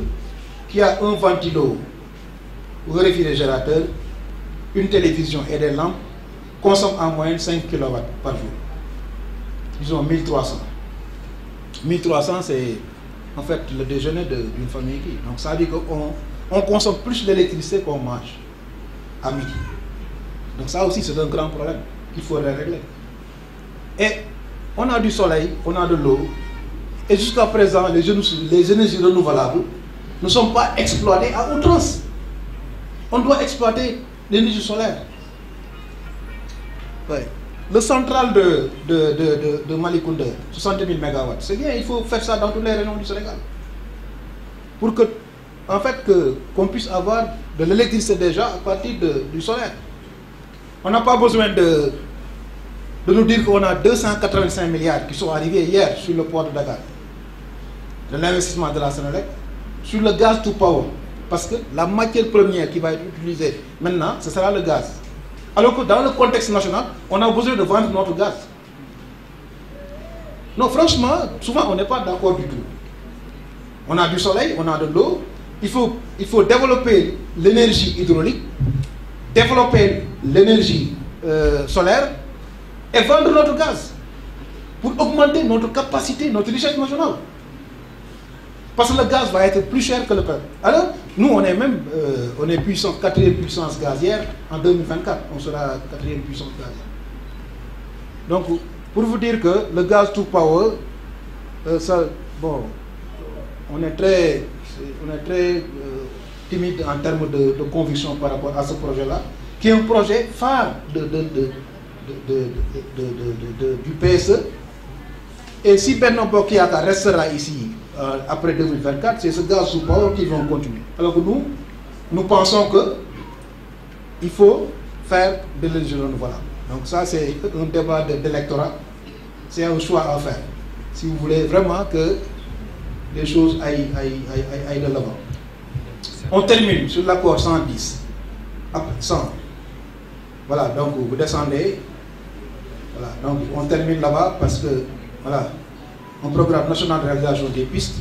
qui a un ventilo ou un réfrigérateur, une télévision et des lampes consomme en moyenne 5 kW par jour. Disons 1300. 1300, c'est en fait le déjeuner d'une famille qui. Donc ça veut dire qu'on consomme plus d'électricité qu'on mange à midi. Donc ça aussi, c'est un grand problème qu'il faudrait régler. Et on a du soleil, on a de l'eau, et jusqu'à présent, les énergies renouvelables ne sont pas exploitées à outrance. On doit exploiter l'énergie solaire. Ouais. Le central de Malikounda, 60 000 MW, c'est bien, il faut faire ça dans toutes les régions du Sénégal. Pour que, en fait, qu'on puisse avoir de l'électricité déjà à partir du solaire. On n'a pas besoin de nous dire qu'on a 285 milliards qui sont arrivés hier sur le port de Dakar, de l'investissement de la Sénélec, sur le gaz to power. Parce que la matière première qui va être utilisée maintenant, ce sera le gaz. Alors que dans le contexte national, on a besoin de vendre notre gaz. Non, franchement, souvent on n'est pas d'accord du tout. On a du soleil, on a de l'eau. Il faut développer l'énergie hydraulique, développer l'énergie solaire et vendre notre gaz pour augmenter notre capacité, notre richesse nationale. Parce que le gaz va être plus cher que le pétrole. Alors, nous, on est même, on est puissance, 4e puissance gazière en 2024. On sera 4e puissance gazière. Donc, pour vous dire que le gaz to power, ça, bon, on est très timide en termes de conviction par rapport à ce projet-là, qui est un projet phare du PSE. Et si Benno Bokk Yakaar restera ici après 2024, c'est ce gaz sous power qui vont continuer. Alors que nous pensons qu'il faut faire de l'énergie renouvelable. Donc ça, c'est un débat d'électorat. C'est un choix à faire. Si vous voulez vraiment que les choses aillent de l'avant. On termine sur l'accord 110. 100. Voilà, donc vous descendez. Voilà, donc on termine là-bas parce que, voilà, un programme national de réalisation des pistes.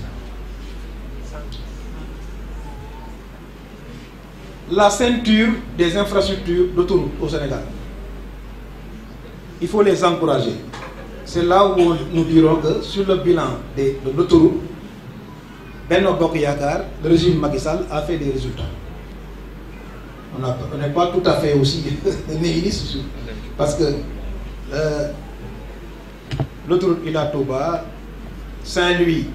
La ceinture des infrastructures d'autoroute au Sénégal. Il faut les encourager. C'est là où nous dirons que sur le bilan de l'autoroute, Benno Bokk Yakaar, le régime Macky Sall a fait des résultats. On n'est pas tout à fait aussi nihiliste parce que l'autoroute Ila Touba, Saint-Louis,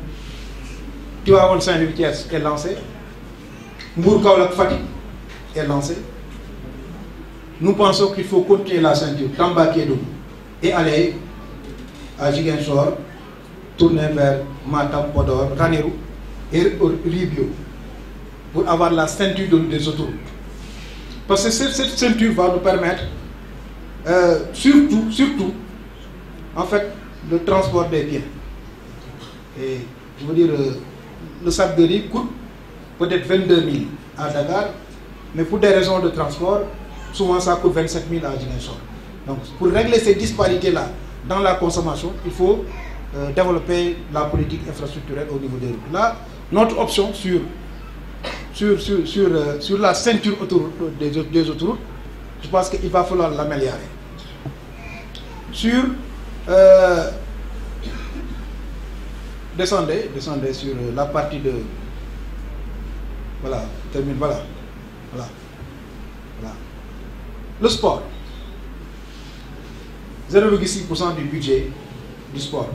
Tivaouane Saint-Louis Thiès est lancée, Mbour Kaolack Fatick est lancée. Nous pensons qu'il faut continuer la ceinture Tamba Kédougou et aller à Ziguinchor, tourner vers Matam, Podor, Ranérou et Ribio pour avoir la ceinture des autoroutes. Parce que cette ceinture va nous permettre surtout en fait le transport des biens. Et je veux dire, le sac de riz coûte peut-être 22 000 à Dakar, mais pour des raisons de transport, souvent ça coûte 27 000 à Ziguinchor. Donc pour régler ces disparités-là dans la consommation, il faut développer la politique infrastructurelle au niveau des routes. Là, notre option sur la ceinture des autoroutes, je pense qu'il va falloir l'améliorer. Sur descendez sur la partie de voilà, termine, voilà. Le sport, 0,6% du budget du sport.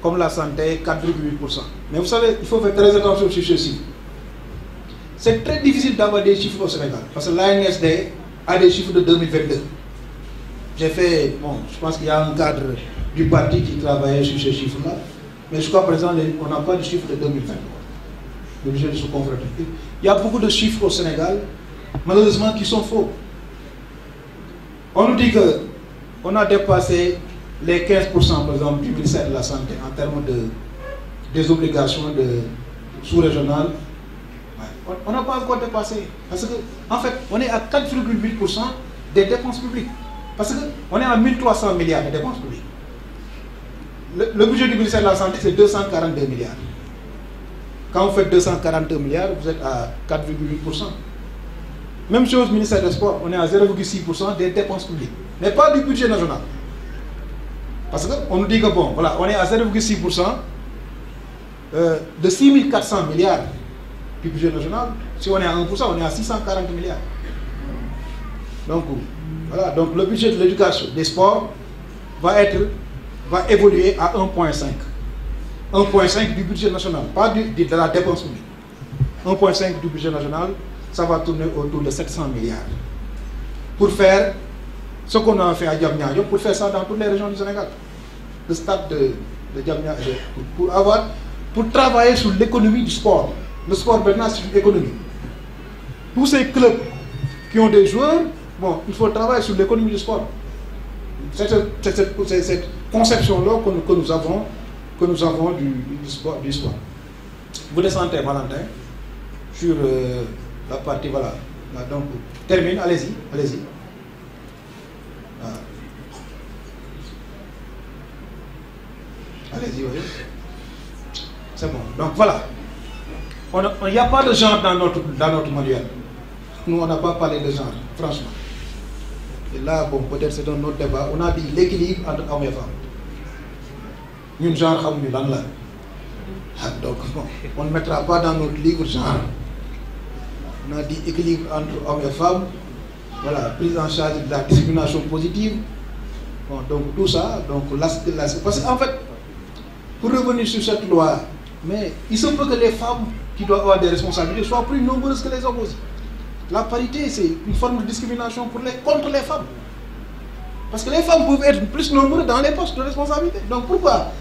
Comme la santé, 4,8%. Mais vous savez, il faut faire très attention sur ceci. C'est très difficile d'avoir des chiffres au Sénégal. Parce que l'ANSD à des chiffres de 2022. J'ai fait, bon, je pense qu'il y a un cadre du parti qui travaillait sur ces chiffres-là, mais jusqu'à présent, on n'a pas de chiffres de 2023. Le budget de se confronter. Il y a beaucoup de chiffres au Sénégal, malheureusement, qui sont faux. On nous dit qu'on a dépassé les 15%, par exemple, du ministère de la Santé en termes des obligations sous-régionales. Ouais. On n'a pas encore dépassé. Parce qu'en fait, on est à 4,8% des dépenses publiques. Parce qu'on est à 1300 milliards de dépenses publiques. Le budget du ministère de la Santé, c'est 242 milliards. Quand vous faites 242 milliards, vous êtes à 4,8%. Même chose, ministère des Sports, on est à 0,6% des dépenses publiques. Mais pas du budget national. Parce qu'on nous dit que bon, voilà, on est à 0,6% de 6400 milliards du budget national. Si on est à 1%, on est à 640 milliards. Donc, voilà, donc le budget de l'éducation, des sports, va évoluer à 1,5. 1,5 du budget national, pas de la dépense publique. 1,5 du budget national, ça va tourner autour de 700 milliards. Pour faire ce qu'on a fait à Diamniadio, pour faire ça dans toutes les régions du Sénégal. Le stade de Diamniadio, pour travailler sur l'économie du sport. Le sport maintenant, c'est une économie. Tous ces clubs qui ont des joueurs, bon, il faut travailler sur l'économie du sport. C'est cette conception-là que nous avons du sport. Vous descendez, Valentin, sur la partie, voilà. Donc, termine, allez-y. Allez-y, oui. C'est bon. Donc, voilà. Il n'y a pas de genre dans notre manuel. Nous, on n'a pas parlé de genre, franchement. Et là, bon, peut-être c'est un autre débat. On a dit l'équilibre entre hommes et femmes. Nous, genre, donc, bon, on ne mettra pas dans notre livre genre. On a dit équilibre entre hommes et femmes. Voilà, prise en charge de la discrimination positive. Bon, donc tout ça, donc parce qu'en fait, pour revenir sur cette loi, mais il se peut que les femmes qui doivent avoir des responsabilités soient plus nombreuses que les hommes aussi. La parité, c'est une forme de discrimination contre les femmes. Parce que les femmes peuvent être plus nombreuses dans les postes de responsabilité. Donc pourquoi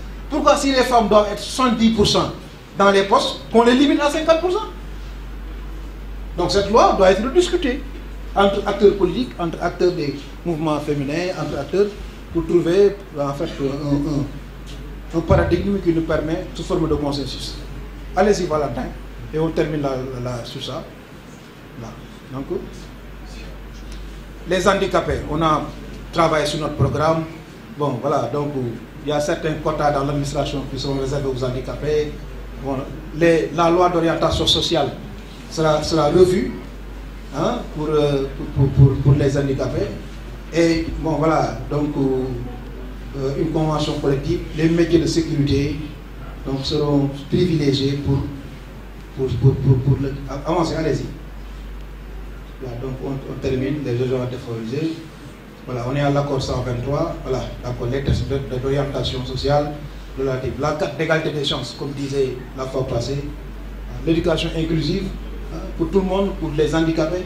si les femmes doivent être 70% dans les postes, qu'on les limite à 50%? Donc cette loi doit être discutée entre acteurs politiques, entre acteurs des mouvements féminins, entre acteurs, pour trouver en fait un paradigme qui nous permet sous forme de consensus. Allez-y, Valentin, et on termine sur ça. Là. Donc, les handicapés, on a travaillé sur notre programme. Bon, voilà, donc il y a certains quotas dans l'administration qui sont réservés aux handicapés. Bon, la loi d'orientation sociale sera revue hein, pour les handicapés. Et bon, voilà, donc une convention collective, les métiers de sécurité donc, seront privilégiés pour avancer. Allez-y. Voilà, donc on termine, les régions défavorisées. Voilà, on est à l'accord 123, voilà, d'accord, les tests d'orientation sociale, la carte d'égalité des chances, comme disait la fois passée, l'éducation inclusive, hein, pour tout le monde, pour les handicapés,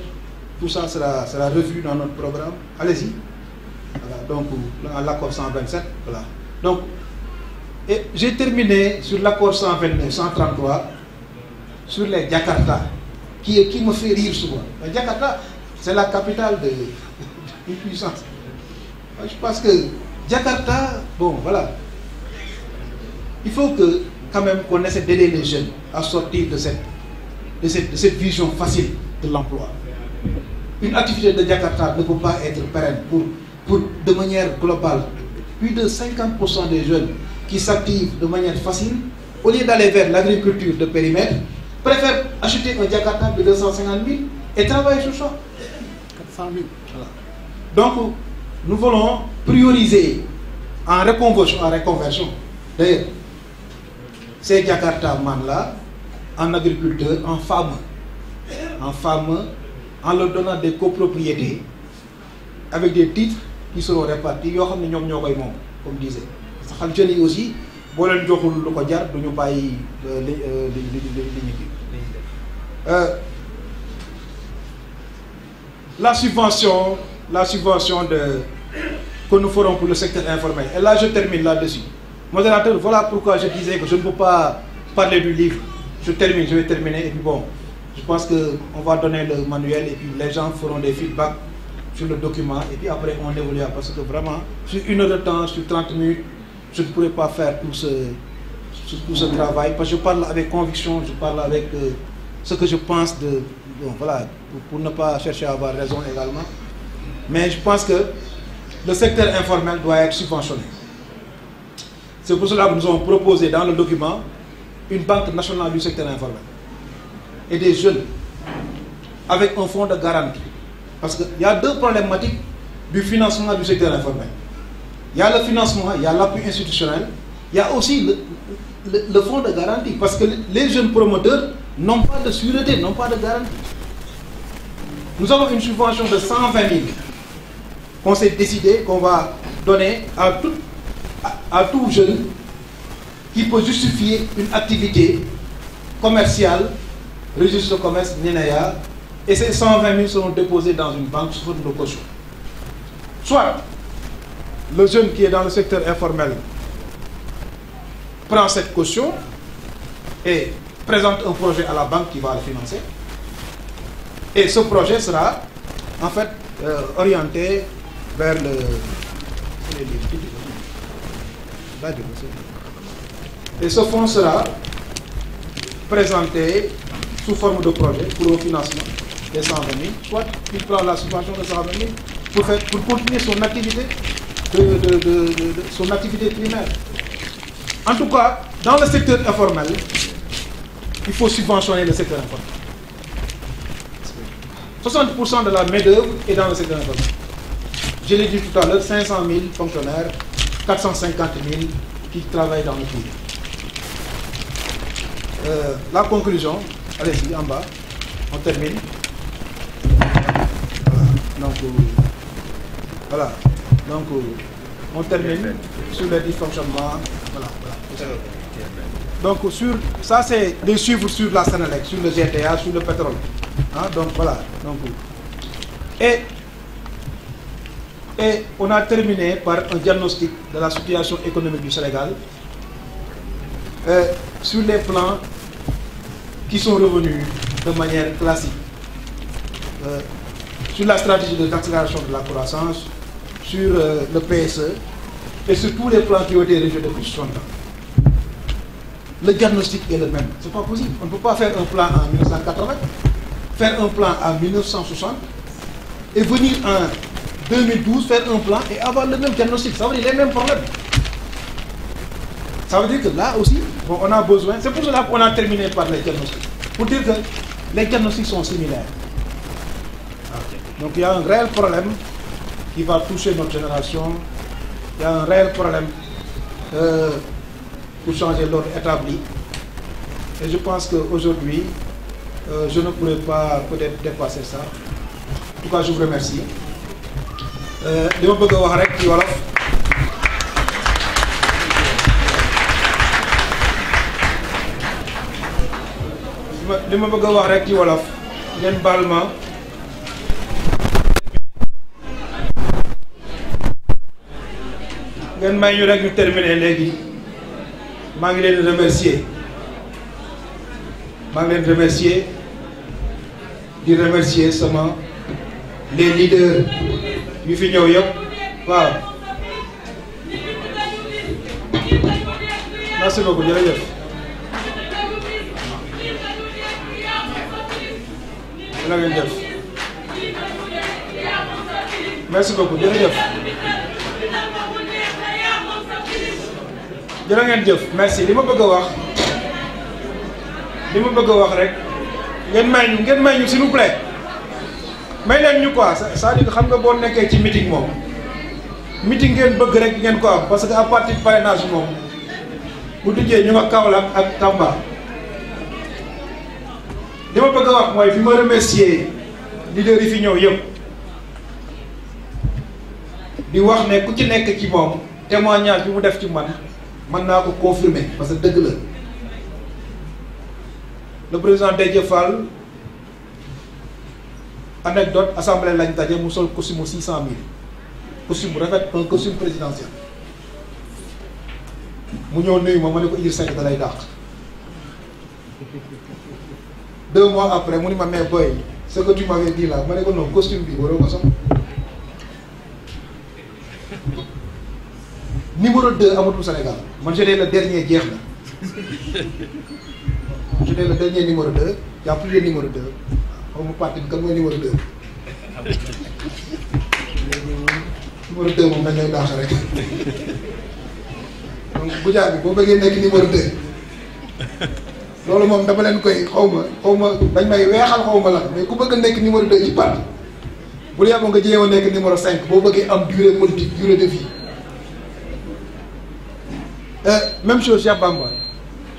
tout ça sera revu dans notre programme. Allez-y. Voilà, donc, à l'accord 127, voilà. Donc, et j'ai terminé sur l'accord 129, 133, sur les Jakarta, qui me fait rire souvent. Mais Jakarta, c'est la capitale d'une puissance. Je pense que Jakarta, bon, voilà. Il faut que, quand même, qu'on essaie d'aider les jeunes à sortir de cette vision facile de l'emploi. Une activité de Jakarta ne peut pas être pérenne de manière globale. Plus de 50% des jeunes qui s'activent de manière facile, au lieu d'aller vers l'agriculture de périmètre, préfèrent acheter un Jakarta de 250 000 et travailler sur ça. 400 000. Voilà. Donc, nous voulons prioriser en reconversion. D'ailleurs, ces Jakarta-man-là, en agriculteur, en femmes, en leur donnant des copropriétés, avec des titres qui seront répartis, comme disait. Parce que les jeunes aussi, si on leur donne le kojar, ils ne vont pas la subvention que nous ferons pour le secteur informel. Et là, je termine là-dessus. Modérateur, voilà pourquoi je disais que je ne peux pas parler du livre. Je vais terminer, et puis bon, je pense qu'on va donner le manuel, et puis les gens feront des feedbacks sur le document, et puis après on évoluera, parce que vraiment, sur 1 heure de temps, sur 30 minutes, je ne pourrais pas faire tout ce travail, parce que je parle avec conviction, je parle avec ce que je pense voilà, pour ne pas chercher à avoir raison également. Mais je pense que le secteur informel doit être subventionné. C'est pour cela que nous avons proposé dans le document une banque nationale du secteur informel et des jeunes avec un fonds de garantie. Parce qu'il y a 2 problématiques du financement du secteur informel. Il y a le financement, il y a l'appui institutionnel, il y a aussi le fonds de garantie. Parce que les jeunes promoteurs n'ont pas de sûreté, n'ont pas de garantie. Nous avons une subvention de 120 000 qu'on s'est décidé qu'on va donner à tout jeune qui peut justifier une activité commerciale, registre de commerce, NINEA, et ces 120 000 seront déposés dans une banque sous forme de caution. Soit le jeune qui est dans le secteur informel prend cette caution et présente un projet à la banque qui va le financer, et ce projet sera en fait orienté vers et ce fonds sera présenté sous forme de projet pour le financement des 120 000, soit il prend la subvention de 120 000 pour continuer son activité, son activité primaire. En tout cas, dans le secteur informel, il faut subventionner le secteur informel. 60% de la main-d'œuvre est dans le secteur informel. Je l'ai dit tout à l'heure, 500 000 fonctionnaires, 450 000 qui travaillent dans le privé. La conclusion, allez-y, en bas, on termine. Voilà. Donc, on termine sur les dysfonctionnements. Voilà. Donc, ça, c'est des chiffres sur la Sénélec, sur le GTA, sur le pétrole. Hein, donc, voilà. Donc, et on a terminé par un diagnostic de la situation économique du Sénégal sur les plans qui sont revenus de manière classique. Sur la stratégie d'accélération de la croissance, sur le PSE et sur tous les plans qui ont été rejetés depuis 60 ans. Le diagnostic est le même. Ce n'est pas possible. On ne peut pas faire un plan en 1980, faire un plan en 1960 et venir en 2012 faire un plan et avoir le même diagnostic. Ça veut dire les mêmes problèmes. Ça veut dire que là aussi, bon, on a besoin. C'est pour cela qu'on a terminé par les diagnostics. Pour dire que les diagnostics sont similaires. Donc il y a un réel problème qui va toucher notre génération. Il y a un réel problème pour changer l'ordre établi. Et je pense qu'aujourd'hui, je ne pourrais pas peut-être dépasser ça. En tout cas, je vous remercie. li ma bëgg a wax rek ci wolof li ma bëgg a wax rek ci wolof ngeen baal ma ngeen may ñu rek ñu terminer léegi maa ngi leen remercier di remercier sama les leaders yu fi ñëw yëpp waaw merci beaucoup jërëjëf la ngeen def merci beaucoup jërëjëf jërë ngeen jëf merci li ma bëgg a wax rek ngeen may ñu s'il vous plaît may leen ñu quoi c'est-à-dire que xam nga boo nekkee ci meeting moom meeting ngeen bëgg rek ngeen ko am parce que à partir de parrainage moom bu duggee ñu nga Kaolack ak Tamba li ma bëgg a wax mooy fi ma remercier leader yi fi ñëw yëpp di wax ne ku ci nekk ci moom témoignage bi mu def ci man naa ko confirmer parce que dëgg la le président Déthié Fall anecdote assemblée lañ daje mu sol costume 600 000 costume bu rafet un costume présidentiel mu ñëw nuyu ma ne ko Idrissa Seck da lay dàq 2 mois après mu ni ma mais boy ce que tu m'avais dit là ma ne ko non costume bi waroo ko sol numéro 2 amatul Sénégal man j'étais le dernier jeex na j'étais le dernier numéro 2 y a plus de numéro 2 xaw ma parti bi kan mooy numéro 2 numéro 2 moom dañ lay daax rek donc Goudia bi boo bëggee nekk numéro 2 loolu moom dama leen koy xaw ma dañ may weexal xaw ma la mais ku bëgg a nekk numéro 2 ci parti bu la yàggoo nga jéem a nekk numéro 5 boo bëggee am durée politique durée de vie. Même chose Cheikh Bamba.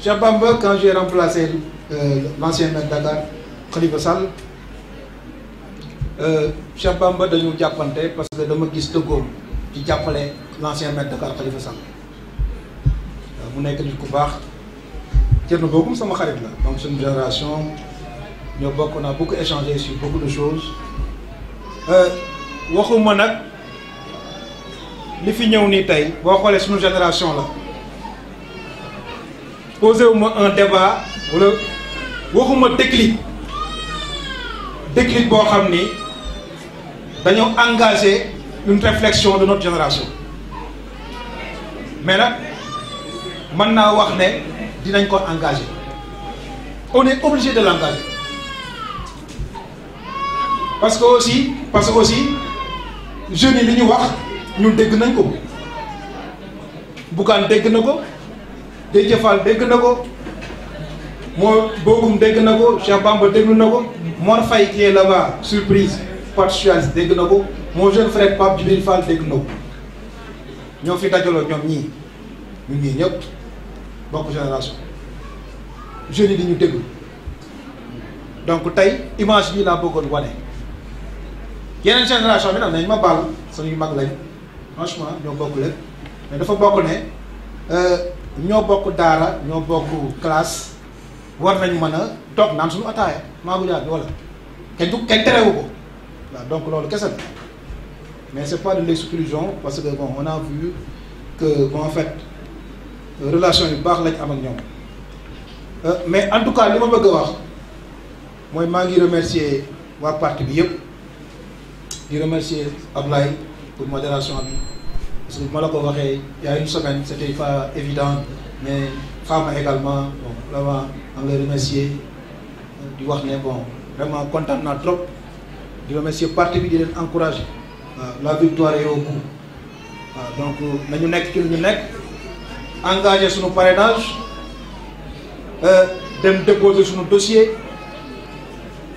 Cheikh Bamba, quand j'ai remplacé l'ancien maire de Dakar, Khalifa Sall, Cheikh Bamba dañu jàppante parce que dama gis dëggoom ci jàppale l'ancien maire de Dakar Khalifa Sall. mu nekk nit ku baax Thierno Bocoum sama xarit la donc c'est une génération ñoo bokk on a beaucoup échangé sur beaucoup de choses waxuma nag li fi ñëw nii tey boo xoolee suñu génération la. posé wu ma un débat wala waxuma déclic boo xam ni dañoo engagé une réflexion de notre génération mais nag mën naa wax ne dinañ ko engagé on est obligé de l'engager parce que aussi jeunes yi li ñu wax ñun dégg nañ ko Bougane dégg na ko. Déthié Fall dégg na ko moo Bocoum dégg na ko Cheikh Bamba déglu na ko Mor Faye qui est là-bas surprise parti socialiste dégg na ko mon jeune frère Pape Djibril Fall dégg na ko ñoo fi dajaloo ñoom ñun ñii ñëpp bokk génération jeunes yi di ñu déglu donc tey image bii laa bëggoon wane yeneen génération bi nag nañ ma baal suñuy mag lañ franchement ñoo bokk lépp mais dafa bokk ne. ñoo bokk daara ñoo bokk classe war nañ mën a toog naan suñu ataaya maa Goudia bi wala kenn terewu ko waaw donc loolu kese la mais c'est pas de l'exclusion parce que bon on a vu que bon en fait relation yu baax lañ am ak ñoom mais en tout cas li ma bëgg a wax mooy maa ngi remercier waa parti bi yëpp di remercier Ablaye pour modération bi. Parce que ma la ko waxee il y a une semaine c'était pas évident mais Fama également bon vraiment on les remercier di wax ne bon vraiment kontaan naa trop di remercier parti bi di leen encourager waaw la victoire est au bout waaw donc nañu nekk ci lu ñu nekk engagé suñu parrainage dem déposer suñu dossier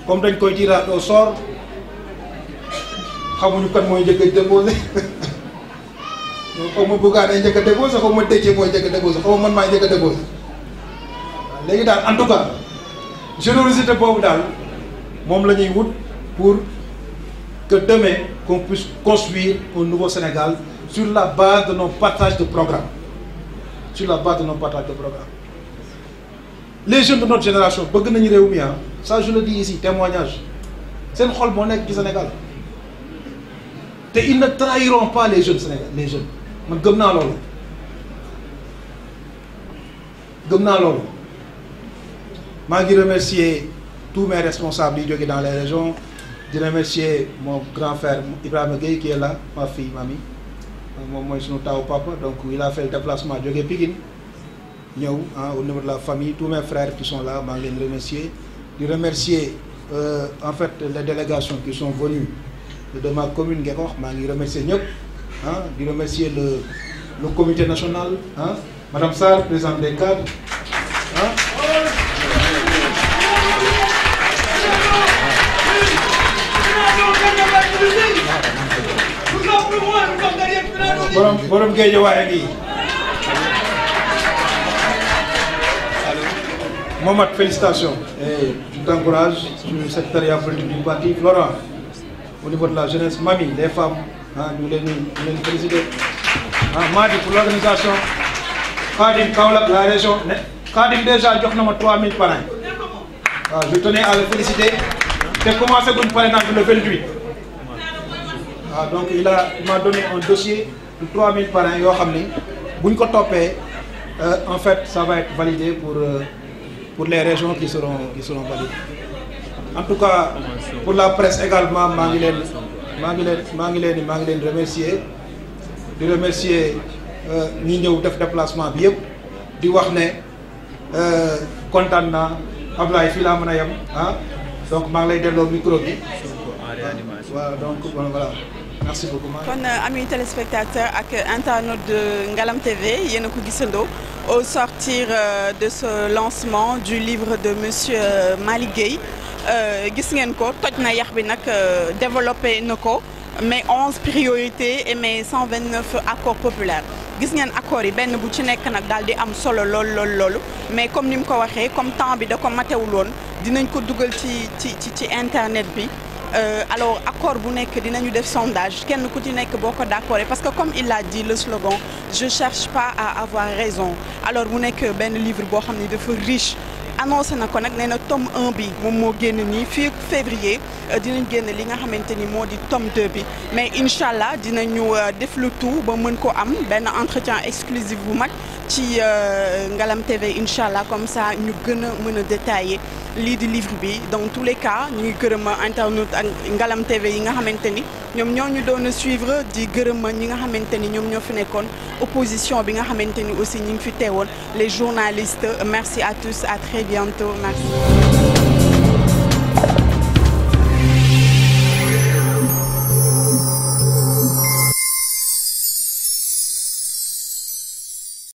comme dañ koy tirer au sort xamuñu kan mooy njëkk a déposer. xaw ma Bougane njëkk a déposé xaw ma Déthié mooy njëkk a déposé xaw ma man maay njëkk a déposé waaw léegi daal en tout cas générosité boobu daal moom la ñuy wut pour que demain qu'on puisse construire un nouveau Sénégal sur la base de nos partages de programme les jeunes de notre génération bëgg nañu réew mi ça je le dis ici témoignage seen xol moo nekk ci Sénégal te ils ne trahiront pas les jeunes Sénégal les jeunes man gëm naa loolu maa ngi remercier tous mes responsables yi jóge dans les régions di remercier mon grand frère Ibrahima Gueye qui est là ma fille Mami moom mooy sunu taw papa donc il a fait le déplacement jóge Pikine ñëw au niveau de la famille tous mes frères qui sont là maa ngi leen remercier di remercier en fait les délégations qui sont venues de ma commune ngeen ko wax maa ngi remercier ñëpp di remercier le comité national madame Sarr présidente des cadres borom Guédiawaye ngi Mohamed félicitations et je t'encourage sur le secrétariat politique du parti Florent au niveau de la jeunesse Mami les femmes ñu leen féliciter Madi pour l'organisation Khadim Kaolack la région Khadim déjà jox na ma 3000 parrains je tenais à le féliciter te commencé guñ parrainage le 28. Ah, donc il m'a donné un dossier de 3000 parrains yoo xam ni buñ ko toppee en fait ça va être validé pour les régions qui seront validées. En tout cas pour la presse également maa ngi leen remercier di remercier ñi ñëw def déplacement bi yëpp di wax ne kontaan naa Ablaye fii laa mën a yem ah donc maa ngi lay delloo micro bi waaw donc voilà merci beaucoup. kon amis téléspectateurs ak internautes de Ngalam TV yéen a ko gisandoo au sortir de ce lancement du livre de monsieur Malick Gueye gis ngeen ko toj na yax bi nag développé na ko mais 11 priorités et mais 129 accords populaires gis ngeen accords yi benn bu ci nekk nag daal di am solo loolu mais comme ni mu ko waxee comme temps bi da ko matewul woon dinañ ko dugal ci internet bi alors accord bu nekk dinañu def sondage kenn ku ci nekk boo ko d'accord parce que comme il l'a dit le slogan je cherche pas à avoir raison alors mu nekk benn livre boo xam ne dafa riche annoncé na ko nag nee na tome 1 bi moom moo génn nii fii février dinañ génn li nga xamante ni moo di tome 2 bi mais incha allah dinañu def le tout ba mën ko am benn entretien exclusif bu mag ci Ngalam TV incha allah comme ça ñu gën a mën a détailler lii di livre bi dans tous les cas ñu ngi gërëm internaute ak Ngalam TV yi nga xamante ni ñoom ñoo ñu doon suivre di gërëm ñi nga xamante ni ñoom ñoo fi nekkoon opposition bi nga xamante ni aussi ñu ngi fi teewoon les journalistes merci à tous à très bientôt merci.